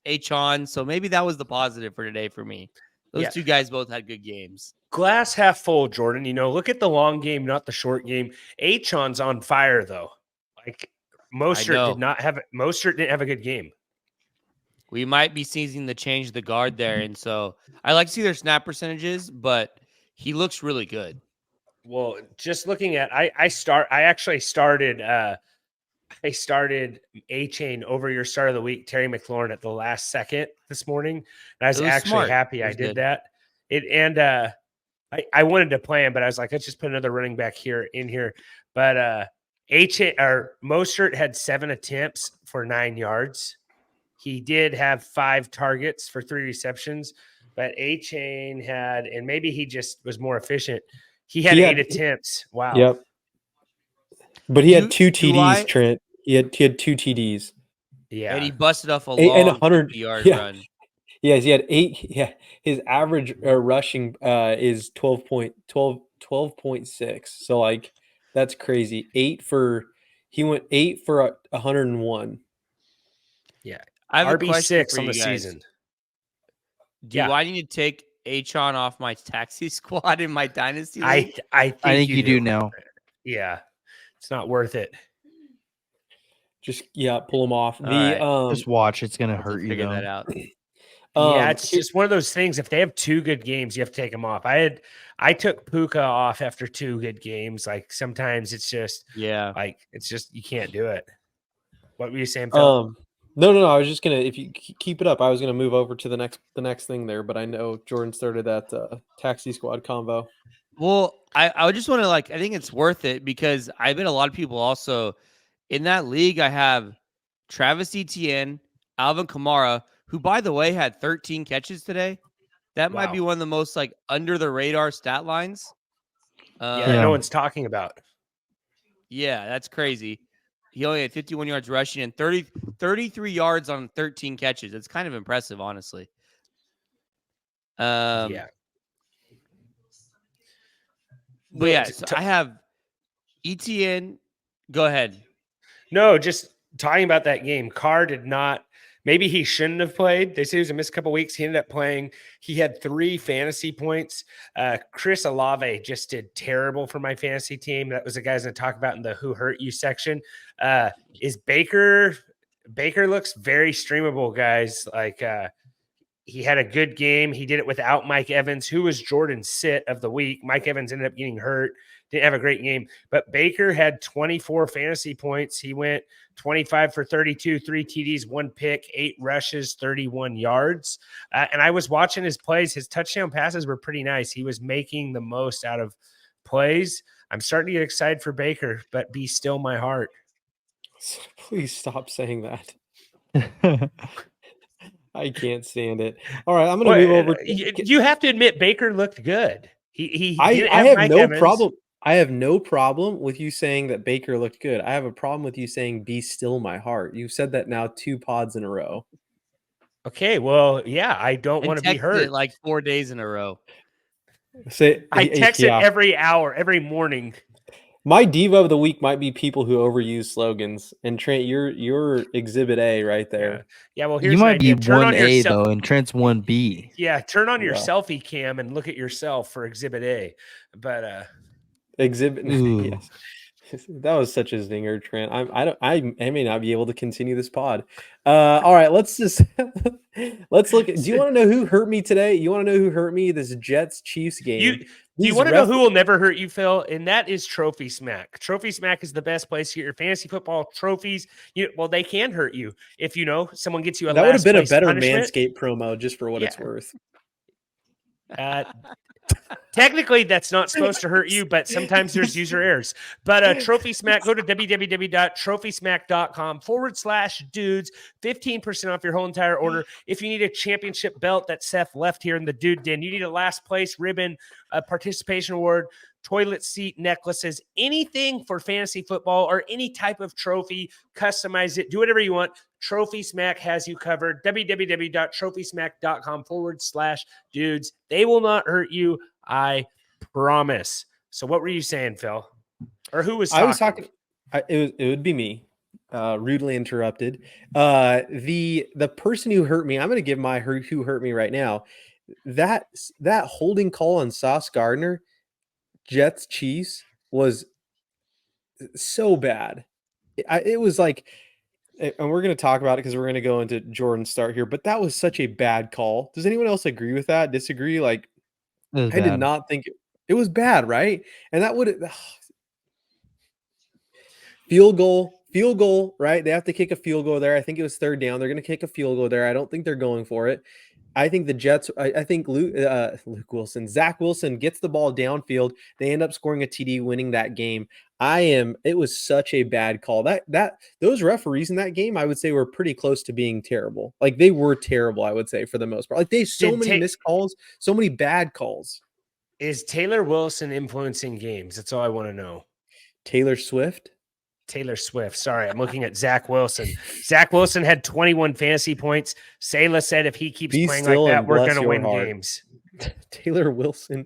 Achane. So maybe that was the positive for today for me. Those two guys both had good games. Glass half full, Jordan. Look at the long game, not the short game. Achane's on fire though. Like Mostert didn't have a good game. We might be seeing the change the guard there, and so I like to see their snap percentages, but he looks really good. Well, just looking at I actually started Achane over your start of the week, Terry McLaurin, at the last second this morning. And I was actually happy I did that. I wanted to play him, but I was like, let's just put another running back in here. But Mostert had 7 attempts for 9 yards. He did have 5 targets for 3 receptions, but Achane had, and maybe he just was more efficient. He had 8 attempts. Wow. Yep. But he had 2 TDs, Trent. He had 2 TDs. Yeah. And he busted off a long 100-yard run. Yes, he had 8. Yeah, his average rushing is 12.6. So like that's crazy. He went 8 for 101. Yeah, I have RB6 a question for on you the guys. season. Do I need to take Achane off my taxi squad in my dynasty league? I think you do now. Yeah, it's not worth it. Just pull him off. Just watch. It's gonna hurt you. Figure that out. Yeah, it's just one of those things. If they have 2 good games, you have to take them off. I took Puka off after 2 good games. Like sometimes it's just you can't do it. What were you saying, Phill? No. I was just gonna, if you keep it up, I was gonna move over to the next thing there. But I know Jordan started that taxi squad convo. Well, I just want to I think it's worth it because I bet a lot of people also in that league. I have Travis Etienne, Alvin Kamara, who by the way had 13 catches today. That might be one of the most under the radar stat lines. No one's talking about. Yeah, that's crazy. He only had 51 yards rushing and 33 yards on 13 catches. It's kind of impressive, honestly. Yeah. But yeah, so I have ETN. Go ahead. No, just talking about that game. Carr did not. Maybe he shouldn't have played. They say he was a missed couple weeks. He ended up playing. He had 3 fantasy points. Chris Olave just did terrible for my fantasy team. That was the guys I talk about in the "Who Hurt You" section. Is Baker? Baker looks very streamable, guys. Like he had a good game. He did it without Mike Evans, who was Jordan's sit of the week. Mike Evans ended up getting hurt. Didn't have a great game, but Baker had 24 fantasy points. He went 25 for 32, 3 TDs, 1 pick, 8 rushes, 31 yards. And I was watching his plays. His touchdown passes were pretty nice. He was making the most out of plays. I'm starting to get excited for Baker, but be still my heart. Please stop saying that. I can't stand it. All right, I'm going to move over. You have to admit Baker looked good. I have no problem. I have no problem with you saying that Baker looked good. I have a problem with you saying "be still my heart." You've said that now 2 pods in a row. Okay, well, yeah, I don't want to be hurt. Like 4 days in a row. I text it every hour, every morning. My diva of the week might be people who overuse slogans. And Trent, you're exhibit A right there. Yeah, well, here's you might be 1A though, and Trent's 1B. Yeah, turn on your selfie cam and look at yourself for exhibit A. But exhibit yes. That was such a zinger, Trent. I may not be able to continue this pod. All right, let's look at, do you want to know who hurt me today? You want to know who hurt me this Jets Chiefs game? Do you want to know who will never hurt you, Phill? And that is Trophy Smack. Trophy Smack is the best place to get your fantasy football trophies. Well, they can hurt you if someone gets you a. That would have been a better Manscaped promo, just for what it's worth. Technically, that's not supposed to hurt you, but sometimes there's user errors. But Trophy Smack, go to www.trophysmack.com/dudes, 15% off your whole entire order. If you need a championship belt that Seth left here in the Dude Den, you need a last place ribbon, a participation award, toilet seat necklaces, anything for fantasy football or any type of trophy, customize it, do whatever you want. Trophy Smack has you covered. www.trophysmack.com/dudes. They will not hurt you, I promise. So what were you saying, Phill? Or who was talking? I was talking. It would be me. Rudely interrupted. The person who hurt me, I'm going to give my who hurt me right now. That holding call on Sauce Gardner, Jets Chiefs, was so bad. It was like, and we're going to talk about it because we're going to go into Jordan's start here, but that was such a bad call. Does anyone else agree with that? Disagree? Like, I did not think it was bad, right? And that would field goal, right? They have to kick a field goal there. I think it was 3rd down. They're going to kick a field goal there. I don't think they're going for it. I think the Jets, I think Zach Wilson gets the ball downfield. They end up scoring a TD, winning that game. It was such a bad call. Those referees in that game, I would say, were pretty close to being terrible. Like, they were terrible, I would say, for the most part. Like, they many missed calls, so many bad calls. Is Taylor Wilson influencing games? That's all I want to know. Taylor Swift. Sorry, I'm looking at Zach Wilson. Zach Wilson had 21 fantasy points. Sayla said if he keeps playing like that, we're going to win games. Taylor Wilson,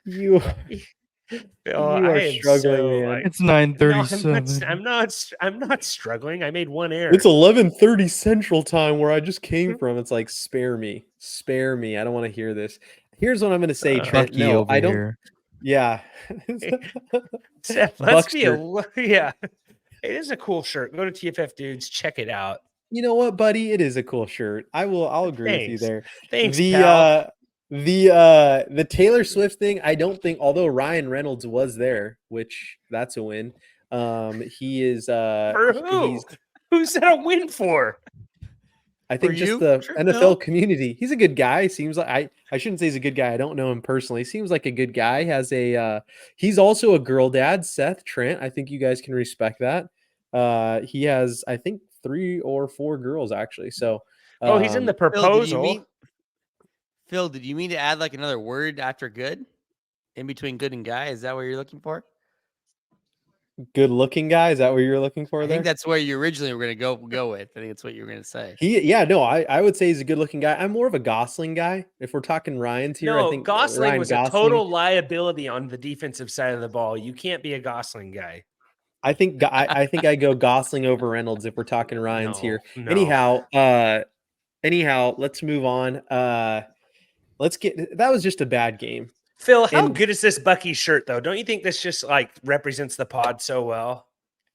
you are struggling, man. It's 9:37. I'm not struggling. I made one error. It's 11:30 Central Time where I just came from. It's like, spare me. I don't want to hear this. Here's what I'm going to say, Trent. No, I don't. Here. Yeah. Seth, let's be yeah. It is a cool shirt. Go to TFF Dudes, check it out. You know what, buddy? It is a cool shirt. I'll agree with you there. Thanks, pal. The Taylor Swift thing, I don't think, although Ryan Reynolds was there, which that's a win. He is for who? Who's that a win for? I think just the NFL community. He's a good guy. Seems like I shouldn't say he's a good guy. I don't know him personally. Seems like a good guy. He's also a girl dad, Seth, Trent. I think you guys can respect that. He has, I think, 3 or 4 girls actually. So he's in the proposal. Phill, did you mean to add like another word after good? In between good and guy? Is that what you're looking for? Good looking guy. Is that what you were looking for I there? think that's where you originally were going to go with. I think that's what you were going to say. I would say he's a good looking guy. I'm more of a Gosling guy. If we're talking Ryan's here, I think Gosling Ryan was Gosling, a total liability on the defensive side of the ball. You can't be a Gosling guy. I think I go Gosling over Reynolds if we're talking Ryan's here. No. Anyhow, let's move on. That was just a bad game. Phill, how good is this Bucky shirt though? Don't you think this just like represents the pod so well?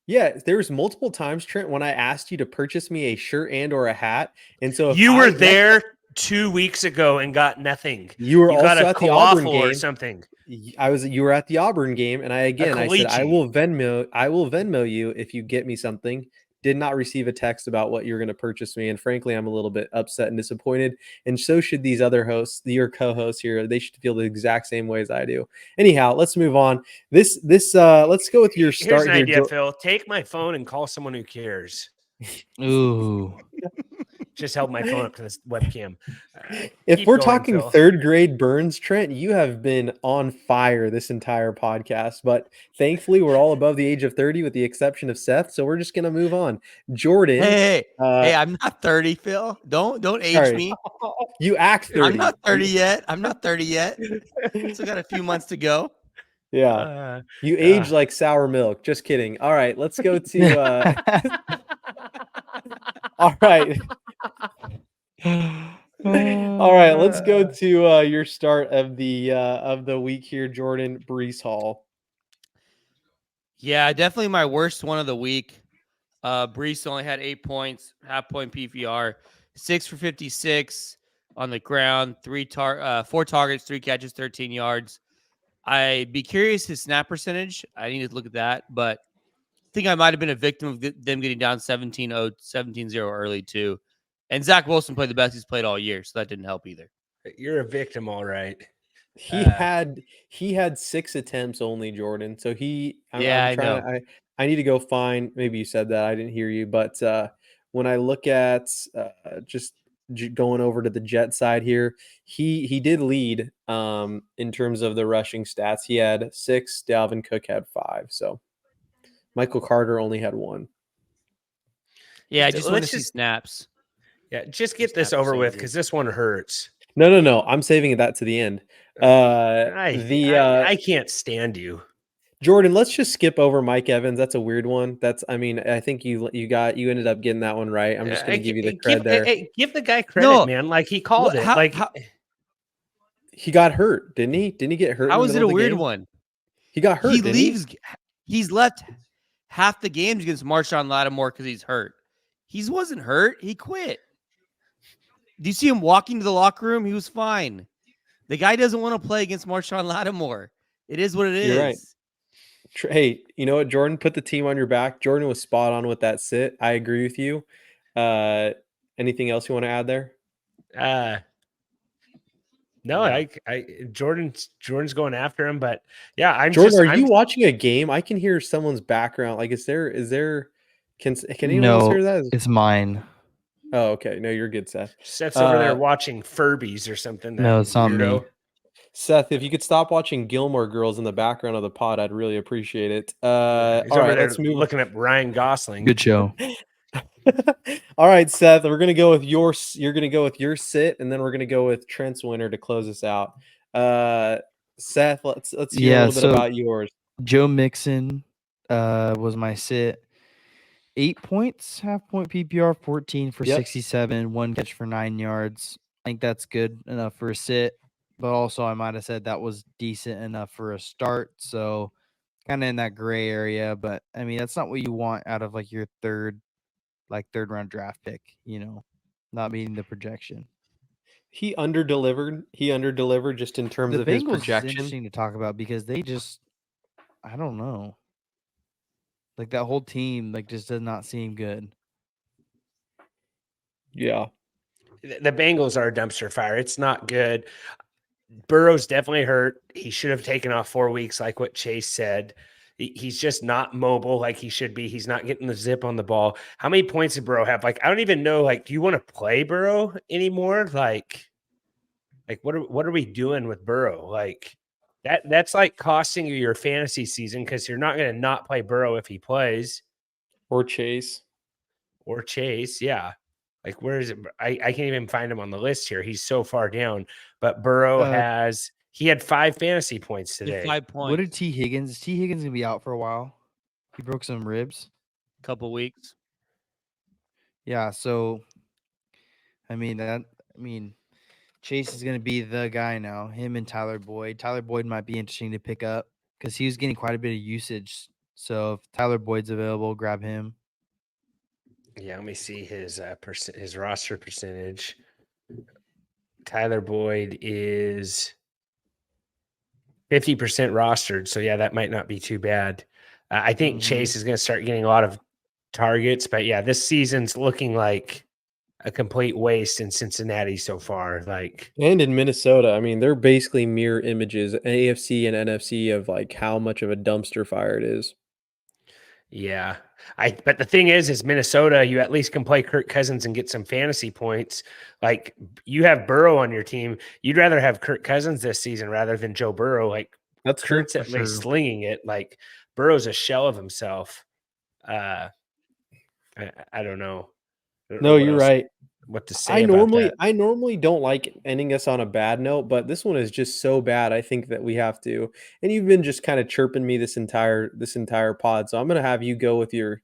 Yeah, there was multiple times, Trent, when I asked you to purchase me a shirt and or a hat, and so you were there 2 weeks ago and got nothing. You also got at the Auburn game or something. You were at the Auburn game, and I said I will Venmo you if you get me something. Did not receive a text about what you're going to purchase me, and frankly, I'm a little bit upset and disappointed. And so should these other hosts, your co-hosts here. They should feel the exact same way as I do. Anyhow, let's move on. Let's go with your start. Here's an idea, Phill. Take my phone and call someone who cares. Ooh. Just held my phone up to this webcam. If we're talking third grade burns, Trent, you have been on fire this entire podcast. But thankfully, we're all above the age of 30 with the exception of Seth. So we're just going to move on. Jordan. Hey, I'm not 30, Phill. Don't age me. You act 30. I'm not 30 yet. Still got a few months to go. Yeah. You age like sour milk. Just kidding. All right. Let's go to all right. All right, let's go to your start of the week here, Jordan. Breece Hall. Yeah, definitely my worst one of the week. Breece only had 8 points, half-point PPR, 6 for 56 on the ground, 4 targets, 3 catches, 13 yards. I'd be curious his snap percentage. I need to look at that, but I think I might have been a victim of them getting down 17-0 early too. And Zach Wilson played the best he's played all year, so that didn't help either. You're a victim, all right. He had 6 attempts only, Jordan. So I need to go find. Maybe you said that I didn't hear you, but when I look at just going over to the Jet side here, he did lead in terms of the rushing stats. He had 6. Dalvin Cook had 5. So Michael Carter only had 1. Yeah, I just want to see snaps. Yeah, just get this over with because this one hurts. No. I'm saving that to the end. I can't stand you, Jordan. Let's just skip over Mike Evans. That's a weird one. I think you ended up getting that one right. I'm just going to give you the credit there. Give the guy credit, man. Like he called it. He got hurt, didn't he? Didn't he get hurt? How was it a weird one? He got hurt. He's left half the games against Marshawn Lattimore because he's hurt. He wasn't hurt. He quit. Do you see him walking to the locker room? He was fine. The guy doesn't want to play against Marshawn Lattimore. It is what it is. You're right. Hey, you know what, Jordan? Put the team on your back. Jordan was spot on with that sit. I agree with you. Anything else you want to add there? No, Jordan's going after him, but yeah, Jordan, are you watching a game? I can hear someone's background. Like, can anyone else hear that? It's mine. Oh, okay. No, you're good, Seth. Seth's over there watching Furbies or something. No, it's not me. Seth, if you could stop watching Gilmore Girls in the background of the pod, I'd really appreciate it. He's over there looking at Ryan Gosling. Good show. All right, Seth, you're gonna go with your sit, and then we're gonna go with Trent's winner to close us out. Seth, let's hear a little bit about yours. Joe Mixon was my sit. 8 points, half-point PPR, 14 for 67, 1 catch for 9 yards. I think that's good enough for a sit, but also I might have said that was decent enough for a start. So kind of in that gray area, but I mean, that's not what you want out of like your third round draft pick, not meeting the projection. He underdelivered just in terms of his projection. Is interesting to talk about because I don't know. Like that whole team, just does not seem good. Yeah. The Bengals are a dumpster fire. It's not good. Burrow's definitely hurt. He should have taken off 4 weeks, like what Chase said. He's just not mobile like he should be. He's not getting the zip on the ball. How many points did Burrow have? I don't even know. Do you want to play Burrow anymore? What are we doing with Burrow? That's like costing you your fantasy season because you're not going to not play Burrow if he plays. Or Chase. Yeah. Like, where is it? I can't even find him on the list here. He's so far down. But Burrow he had 5 fantasy points today. 5 points. What did T. Higgins? Is T. Higgins gonna be out for a while? He broke some ribs. Couple weeks. Yeah, so Chase is gonna be the guy now. Him and Tyler Boyd. Tyler Boyd might be interesting to pick up because he was getting quite a bit of usage. So if Tyler Boyd's available, grab him. Yeah, let me see his his roster percentage. Tyler Boyd is 50% rostered, so yeah, that might not be too bad. I think Chase is going to start getting a lot of targets, but yeah, this season's looking like a complete waste in Cincinnati so far. And in Minnesota, I mean, they're basically mirror images, AFC and NFC, of like how much of a dumpster fire it is. Yeah. But the thing is Minnesota, you at least can play Kirk Cousins and get some fantasy points. Like, you have Burrow on your team. You'd rather have Kirk Cousins this season rather than Joe Burrow. Like, that's Kurt's at least slinging it. Like, Burrow's a shell of himself. I don't know. No, you're right. What to say about that. I normally don't like ending us on a bad note, but this one is just so bad. I think that we have to. And you've been just kind of chirping me this entire pod, so I'm gonna have you go with your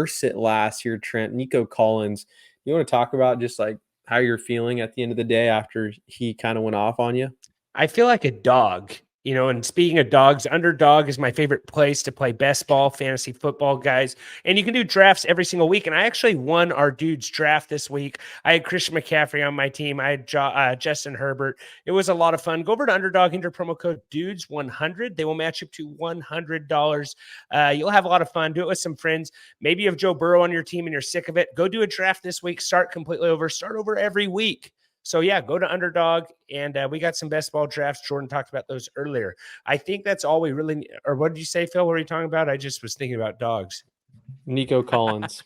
sit last here, Trent. Nico Collins. You want to talk about just like how you're feeling at the end of the day after he kind of went off on you? I feel like a dog. And speaking of dogs, Underdog is my favorite place to play best ball, fantasy football, guys. And you can do drafts every single week. And I actually won our dude's draft this week. I had Christian McCaffrey on my team. I had Justin Herbert. It was a lot of fun. Go over to Underdog, enter promo code DUDES100. They will match up to $100. You'll have a lot of fun. Do it with some friends. Maybe you have Joe Burrow on your team and you're sick of it. Go do a draft this week. Start completely over. Start over every week. So, yeah, go to Underdog, and we got some best ball drafts. Jordan talked about those earlier. I think that's all we really need. Or what did you say, Phil? What were you talking about? I just was thinking about dogs. Nico Collins.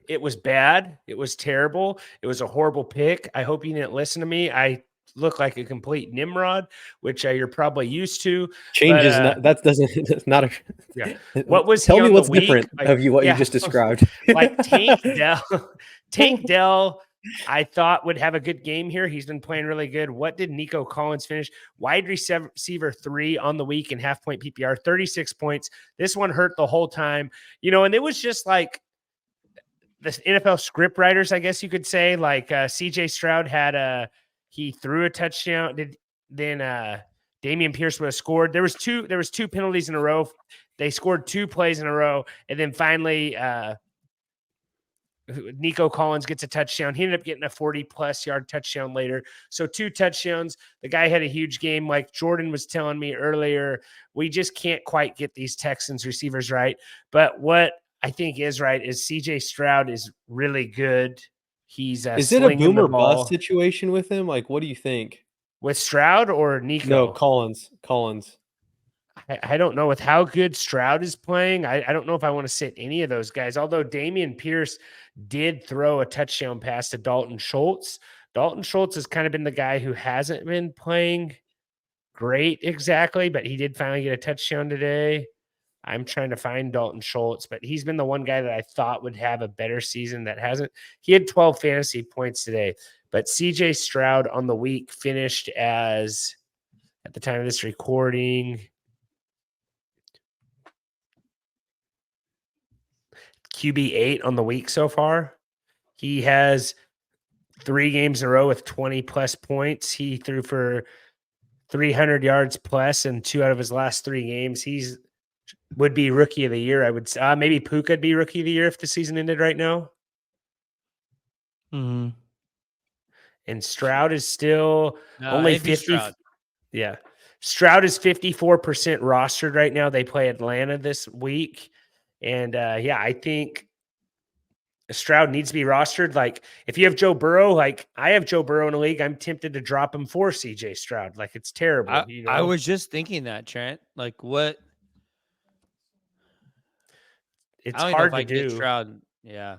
It was bad. It was terrible. It was a horrible pick. I hope you didn't listen to me. I look like a complete Nimrod, which you're probably used to. Changes, that's not a. Yeah. What was Tell me what's week? different of you, what you just described. Like Tank Dell, I thought would have a good game here. He's been playing really good. What did Nico Collins finish? Wide receiver 3 on the week in half-point PPR, 36 points. This one hurt the whole time. And it was just like the NFL script writers, I guess you could say. Like CJ Stroud he threw a touchdown. Then Damian Pierce would have scored. There was two penalties in a row. They scored 2 plays in a row, and then finally Nico Collins gets a touchdown. He ended up getting a 40-plus yard touchdown later. So 2 touchdowns. The guy had a huge game. Like Jordan was telling me earlier, we just can't quite get these Texans receivers right. But what I think is right is CJ Stroud is really good. He's is it a boomer bust situation with him? Like, what do you think? With Stroud or Nico? No, Collins. I don't know with how good Stroud is playing. I don't know if I want to sit any of those guys, although Damian Pierce did throw a touchdown pass to Dalton Schultz. Dalton Schultz has kind of been the guy who hasn't been playing great exactly, but he did finally get a touchdown today. I'm trying to find Dalton Schultz, but he's been the one guy that I thought would have a better season that hasn't. He had 12 fantasy points today, but CJ Stroud on the week finished as, at the time of this recording, QB8 on the week so far. He has 3 games in a row with 20-plus points. He threw for 300 yards plus in 2 out of his last 3 games. Would be rookie of the year, I would say. Maybe Puka would be rookie of the year if the season ended right now. Mm-hmm. And Stroud is still only 50. Stroud. Yeah. Stroud is 54% rostered right now. They play Atlanta this week. And I think Stroud needs to be rostered. Like, if you have Joe Burrow, like I have Joe Burrow in a league, I'm tempted to drop him for CJ Stroud. Like, it's terrible. I was just thinking that, Trent. Like, what? It's hard to do. Get Stroud. Yeah.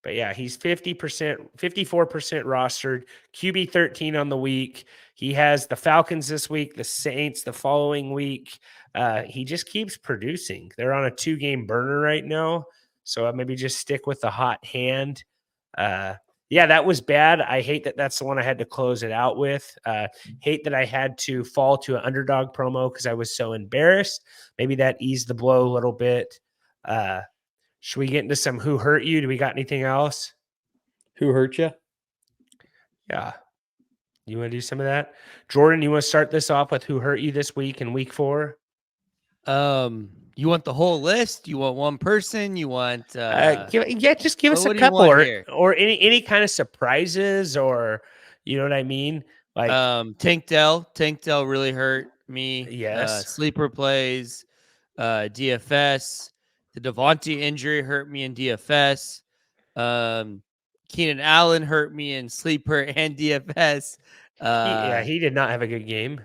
But yeah, he's 50%, 54% rostered, QB 13 on the week. He has the Falcons this week, the Saints the following week. He just keeps producing. They're on a 2-game burner right now. So maybe just stick with the hot hand. Yeah, that was bad. I hate that that's the one I had to close it out with. Hate that I had to fall to an underdog promo because I was so embarrassed. Maybe that eased the blow a little bit. Should we get into some who hurt you? Do we got anything else? Who hurt you? Yeah. You want to do some of that? Jordan, you want to start this off with who hurt you this week in week 4? You want the whole list? You want one person? You want just give us a couple or any kind of surprises, or you know what I mean? Like Tank Dell really hurt me. Yes. Sleeper plays, DFS. The Devontae injury hurt me in DFS. Keenan Allen hurt me in sleeper and DFS. He did not have a good game.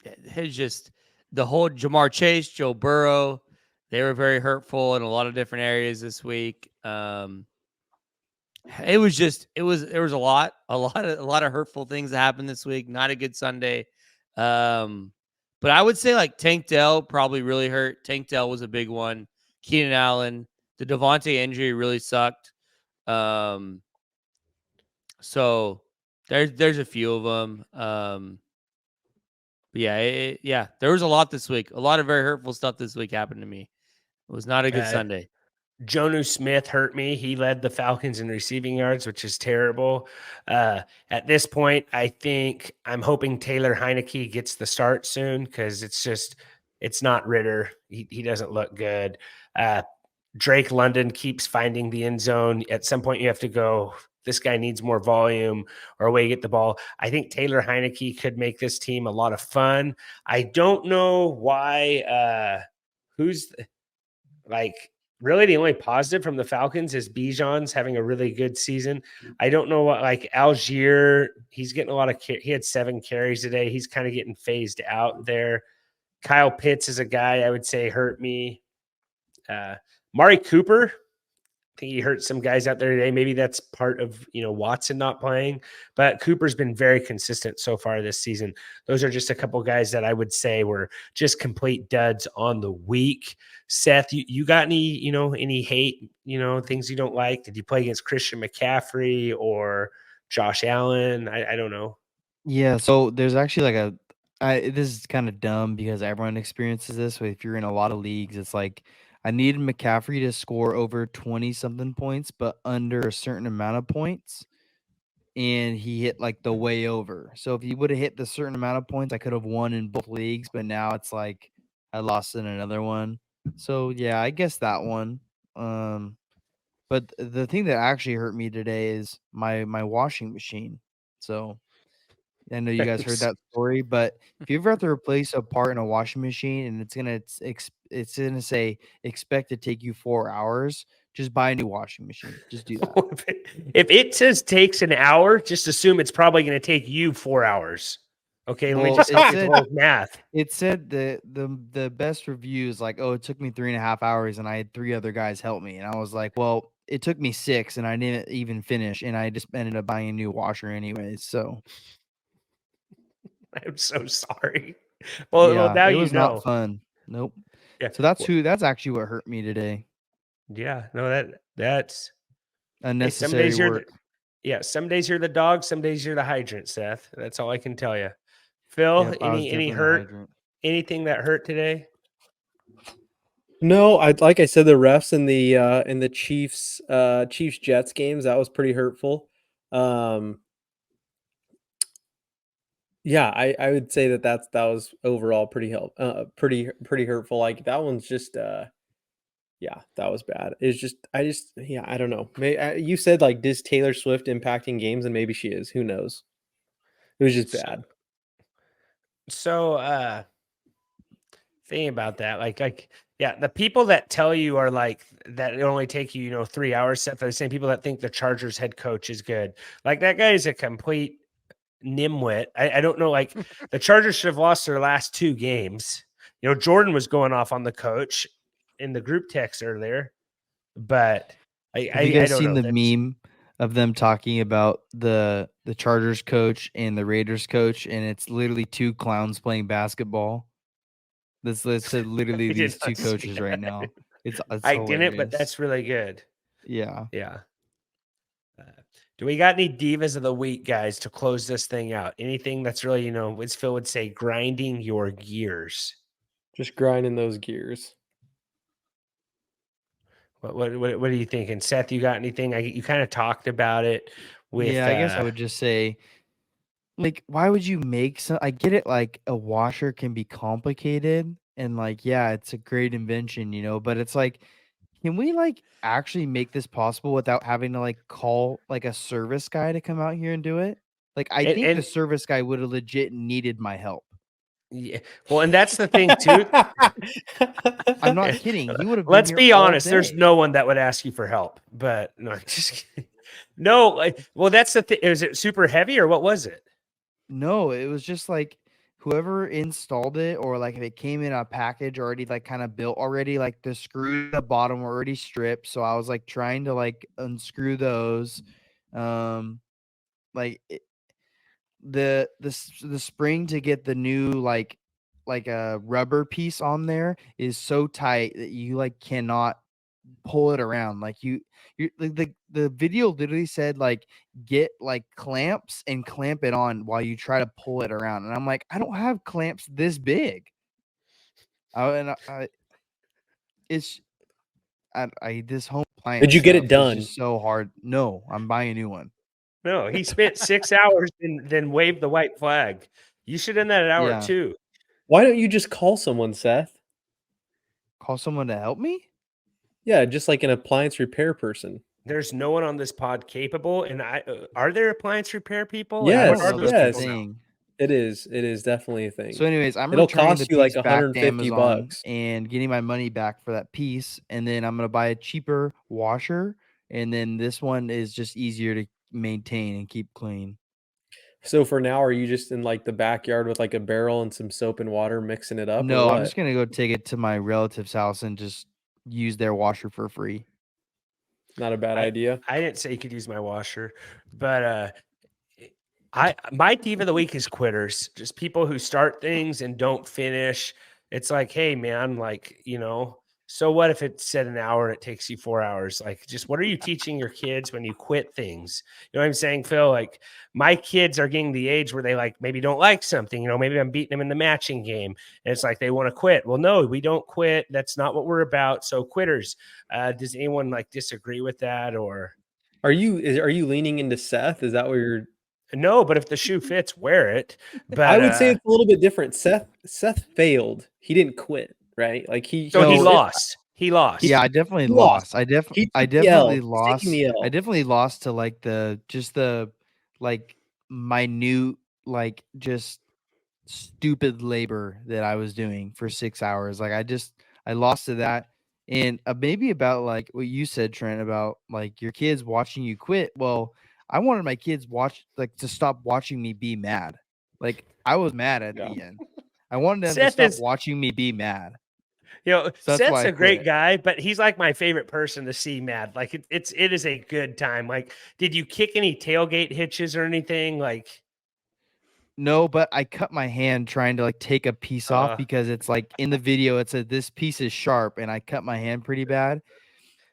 It's just the whole Jamar Chase, Joe Burrow, they were very hurtful in a lot of different areas this week. There was a lot of hurtful things that happened this week. Not a good Sunday. But I would say like Tank Dell probably really hurt. Tank Dell was a big one. Keenan Allen, the Devontae injury really sucked. So there's a few of them. But yeah, there was a lot this week. A lot of very hurtful stuff this week happened to me. It was not a good Sunday. Jonnu Smith hurt me. He led the Falcons in receiving yards, which is terrible. At this point, I'm hoping Taylor Heineke gets the start soon because it's not Ritter. He doesn't look good. Drake London keeps finding the end zone. At some point, you have to go, this guy needs more volume or a way to get the ball. I think Taylor Heineke could make this team a lot of fun. I don't know why. Really the only positive from the Falcons is Bijan's having a really good season. I don't know what, like Algier, he's getting a lot of, he had 7 carries today. He's kind of getting phased out there. Kyle Pitts is a guy I would say hurt me. Mari Cooper, I think he hurt some guys out there today. Maybe that's part of, Watson not playing, but Cooper's been very consistent so far this season. Those are just a couple guys that I would say were just complete duds on the week. Seth, you got any hate, things you don't like? Did you play against Christian McCaffrey or Josh Allen? I don't know. Yeah. So there's actually this is kind of dumb because everyone experiences this. But if you're in a lot of leagues, it's like, I needed McCaffrey to score over 20-something points, but under a certain amount of points. And he hit like the way over. So if he would have hit the certain amount of points, I could have won in both leagues. But now it's like I lost in another one. So yeah, I guess that one. But the thing that actually hurt me today is my washing machine. So I know you guys heard that story, but if you ever have to replace a part in a washing machine and it's gonna say expect to take you 4 hours, just buy a new washing machine. Just do that. If it says takes an hour, just assume it's probably going to take you 4 hours. Okay, let me just do math. It said the best reviews like, oh, it took me 3.5 hours and I had 3 other guys help me, and I was like, well, it took me 6 and I didn't even finish, and I just ended up buying a new washer anyways. So. I'm so sorry. Well, now it was not fun. Nope. Yeah. So that's actually what hurt me today. Yeah. No, that's unnecessary work. Some days you're the dog, some days you're the hydrant, Seth. That's all I can tell you. Phil, Yep, any hurt? Anything that hurt today? No, like I said, the refs in the Chiefs Jets games, that was pretty hurtful. Yeah, I would say that was overall pretty hurtful. Like that one's just yeah, that was bad. It's just I don't know. You said like, is Taylor Swift impacting games, and maybe she is. Who knows? It was just bad. So thinking about that, like yeah, the people that tell you are like that it only take you 3 hours. Seth, are the same people that think the Chargers head coach is good. Like that guy is a complete nimwit. I don't know. Like the Chargers should have lost their last 2 games. Jordan was going off on the coach in the group text earlier. but Have you I guys don't seen know. the meme of them talking about the Chargers coach and the Raiders coach, and it's literally two clowns playing basketball? That's literally I did these two not see coaches right that. now. It's I hilarious. didn't, but that's really good. Yeah. Yeah. Do we got any divas of the week, guys, to close this thing out? Anything that's really, as Phill would say, grinding your gears? Just grinding those gears. What are you thinking, Seth? You got anything? You kind of talked about it with. Yeah, I guess I would just say, like, why would you make some? I get it, like a washer can be complicated, and like, yeah, it's a great invention, but it's like, can we like actually make this possible without having to like call like a service guy to come out here and do it? Like, I think the and service guy would have legit needed my help. yeah, well, and that's the thing too. I'm not kidding. He would have been Let's here be all honest. There's day. no one that would ask you for help. But no, just kidding. No. Well, that's the thing. Is it super heavy or what was it? No, it was just like whoever installed it, or like if it came in a package already like kind of built already, like the screws at the bottom were already stripped. So I was like trying to like unscrew those. Like the spring to get the new like a rubber piece on there is so tight that you like cannot pull it around. Like you like the video literally said like get like clamps and clamp it on while you try to pull it around, and I'm like, I don't have clamps this big. It's this home appliance Did you get it stuff is done? just so hard. No, I'm buying a new one. No, he spent 6 hours and then waved the white flag. You should end that at hour 2. Why don't you just call someone, Seth? Call someone to help me? Yeah, just like an appliance repair person. There's no one on this pod capable. And are there appliance repair people? Yes, I don't know that's a thing. It is. It is definitely a thing. So, anyways, I'm It'll returning cost the you like piece back to $150 Amazon and getting my money back for that piece, and then I'm gonna buy a cheaper washer, and then this one is just easier to maintain and keep clean. So for now, are you just in like the backyard with like a barrel and some soap and water mixing it up? No, or what? I'm just gonna go take it to my relative's house and just use their washer for free. Not a bad idea. I didn't say you could use my washer, but my diva of the week is quitters. Just people who start things and don't finish. It's like, hey man, like, so what if it said an hour and it takes you 4 hours? Like, just what are you teaching your kids when you quit things? You know what I'm saying, Phill? Like, my kids are getting the age where they like maybe don't like something. Maybe I'm beating them in the matching game, and it's like they want to quit. Well, no, we don't quit. That's not what we're about. So, quitters. Does anyone like disagree with that, or are you leaning into Seth? Is that what you're? No, but if the shoe fits, wear it. But I would say it's a little bit different. Seth failed. He didn't quit, right? Like he lost. He lost. Yeah, I definitely lost. I definitely lost. I definitely lost to like the like minute, like just stupid labor that I was doing for 6 hours. Like I lost to that. And maybe about like what you said, Trent, about like your kids watching you quit. Well, I wanted my kids to stop watching me be mad. Like I was mad at the end. I wanted them to stop watching me be mad. Seth's a great guy, but he's like my favorite person to see mad. Like it is a good time. Like, did you kick any tailgate hitches or anything? Like, no, but I cut my hand trying to like take a piece off because it's like in the video it said this piece is sharp, and I cut my hand pretty bad.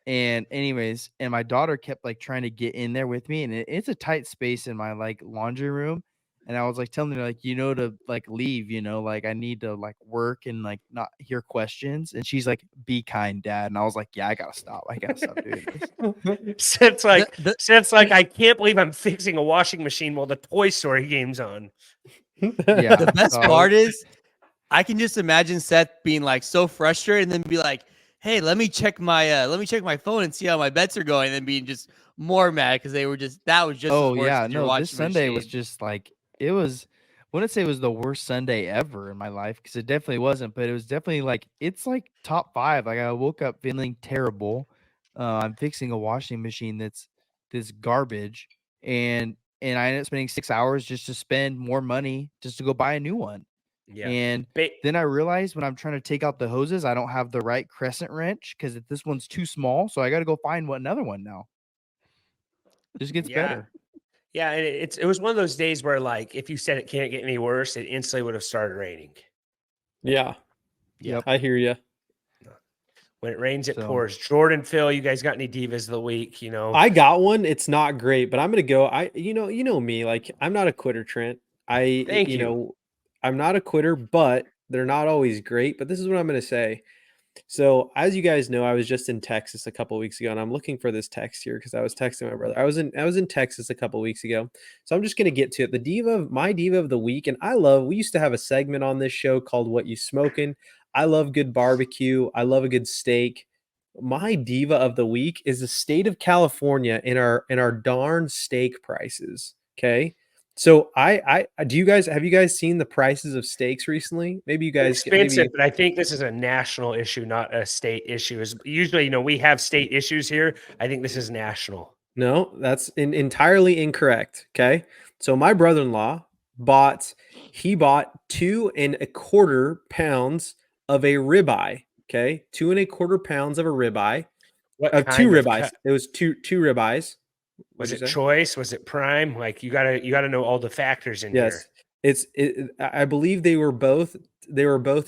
And anyways, and my daughter kept like trying to get in there with me, and it's a tight space in my like laundry room. And I was like telling her like, to like leave, like I need to like work and like not hear questions. And she's like, be kind, Dad. And I was like, yeah, I gotta stop doing this. Seth's like, I can't believe I'm fixing a washing machine while the Toy Story game's on. Yeah. The best part is I can just imagine Seth being like so frustrated and then be like, hey, let me check my phone and see how my bets are going, and then being just more mad because that was just this Sunday was just like I wouldn't say it was the worst Sunday ever in my life, because it definitely wasn't, but it was definitely like it's like top 5. Like I woke up feeling terrible. I'm fixing a washing machine that's garbage, and I ended up spending 6 hours just to spend more money just to go buy a new one. Yeah. And then I realized when I'm trying to take out the hoses, I don't have the right crescent wrench because this one's too small. So I got to go find another one now. Just gets better. Yeah, and it was one of those days where, like, if you said it can't get any worse, it instantly would have started raining. Yeah. Yep. I hear you. When it rains, it pours. Jordan, Phill, you guys got any divas of the week? You know, I got one. It's not great, but I'm gonna go. You know me. Like, I'm not a quitter, Trent. Thank you. Know, I'm not a quitter, but they're not always great. But this is what I'm gonna say. So, as you guys know, I was just in Texas a couple weeks ago, and I'm looking for this text here because I was texting my brother. I was in Texas a couple weeks ago, so I'm just gonna get to it. My diva of the week, and we used to have a segment on this show called "What You Smoking." I love good barbecue. I love a good steak. My diva of the week is the state of California in our darn steak prices. Okay. So have you guys seen the prices of steaks recently? Maybe you guys expensive, but I think this is a national issue, not a state issue. Is usually, we have state issues here. I think this is national. No, that's entirely incorrect. Okay. So my brother-in-law bought 2.25 pounds of a ribeye. Okay. 2.25 pounds of a ribeye. What Two kind of ribeyes. It was two ribeyes. Was it choice? Was it prime? Like, you gotta know all the factors in here. Yes, I believe they were both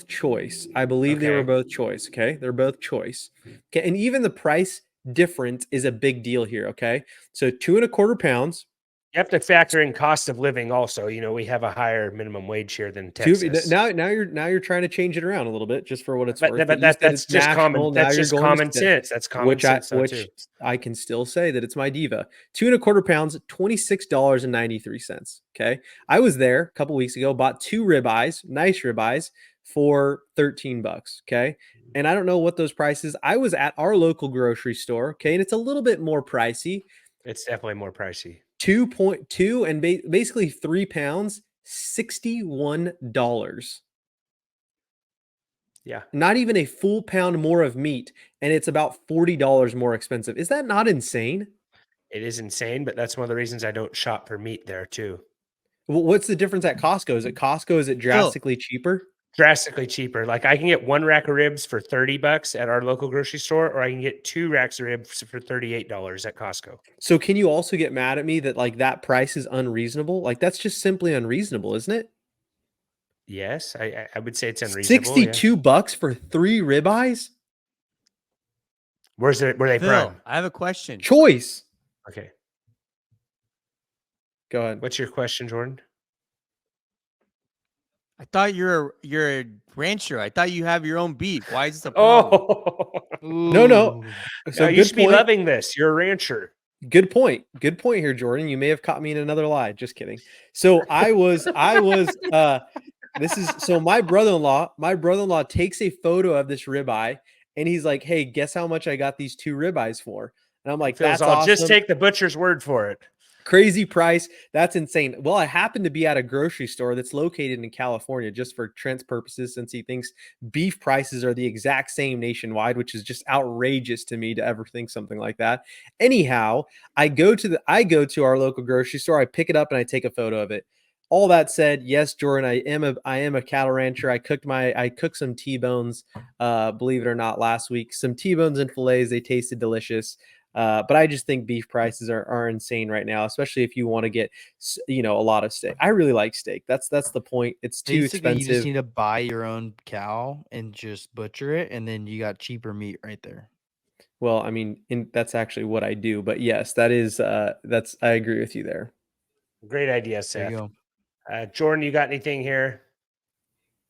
choice. I believe they were both choice. Okay, they're both choice. Okay, and even the price difference is a big deal here. Okay, so 2.25 pounds. You have to factor in cost of living also. We have a higher minimum wage here than Texas. Now you're trying to change it around a little bit just for what it's worth. But that's just common. That's just common sense. That's common sense. Which I can still say that it's my diva. 2.25 pounds, $26.93. Okay, I was there a couple weeks ago. Bought 2 ribeyes, nice ribeyes, for $13. Okay, and I don't know what those prices. I was at our local grocery store. Okay, and it's a little bit more pricey. It's definitely more pricey. 2.2 and basically 3 pounds, $61. Yeah. Not even a full pound more of meat, and it's about $40 more expensive. Is that not insane? It is insane, but that's one of the reasons I don't shop for meat there too. Well, what's the difference at Costco? Is it drastically cheaper? Drastically cheaper. Like, I can get 1 rack of ribs for $30 at our local grocery store, or I can get 2 racks of ribs for $38 at Costco. So can you also get mad at me that, like, that price is unreasonable? Like, that's just simply unreasonable, isn't it? Yes, I would say it's unreasonable. $62 for 3 ribeyes? Were they Phill, prime? I have a question. Choice. Okay. Go ahead. What's your question, Jordan? I thought you're a rancher. I thought you have your own beef. Why is this a problem? No. So you should be loving this. You're a rancher. Good point. Good point here, Jordan. You may have caught me in another lie. Just kidding. So my brother-in-law takes a photo of this ribeye and he's like, "Hey, guess how much I got these 2 ribeyes for?" And I'm like, "That's awesome. Just take the butcher's word for it." Crazy price. That's insane. Well, I happen to be at a grocery store that's located in California, just for Trent's purposes, since he thinks beef prices are the exact same nationwide, which is just outrageous to me to ever think something like that. Anyhow, I go to our local grocery store, I pick it up and I take a photo of it. All that said, yes, Jordan, I am a cattle rancher. I cooked some T-bones, believe it or not, last week. Some T-bones and fillets. They tasted delicious. But I just think beef prices are insane right now, especially if you want to get, a lot of steak. I really like steak. That's the point. It's too expensive. You just need to buy your own cow and just butcher it, and then you got cheaper meat right there. Well, I mean, that's actually what I do. But yes, I agree with you there. Great idea, Seth. There you go. Jordan, you got anything here?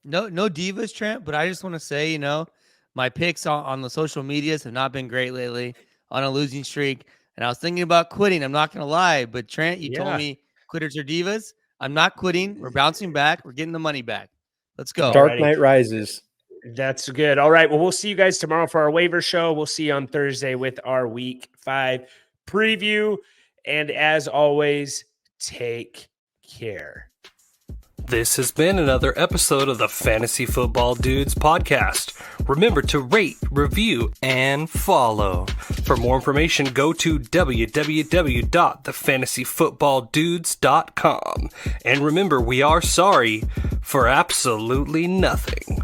No divas, Trent. But I just want to say, my picks on the social medias have not been great lately. On a losing streak, and I was thinking about quitting. I'm not going to lie, but Trent, you told me quitters are divas. I'm not quitting. We're bouncing back. We're getting the money back. Let's go. Dark Knight Rises. That's good. All right. Well, we'll see you guys tomorrow for our waiver show. We'll see you on Thursday with our Week 5 preview. And as always, take care. This has been another episode of the Fantasy Football Dudes podcast. Remember to rate, review, and follow. For more information, go to www.thefantasyfootballdudes.com. And remember, we are sorry for absolutely nothing.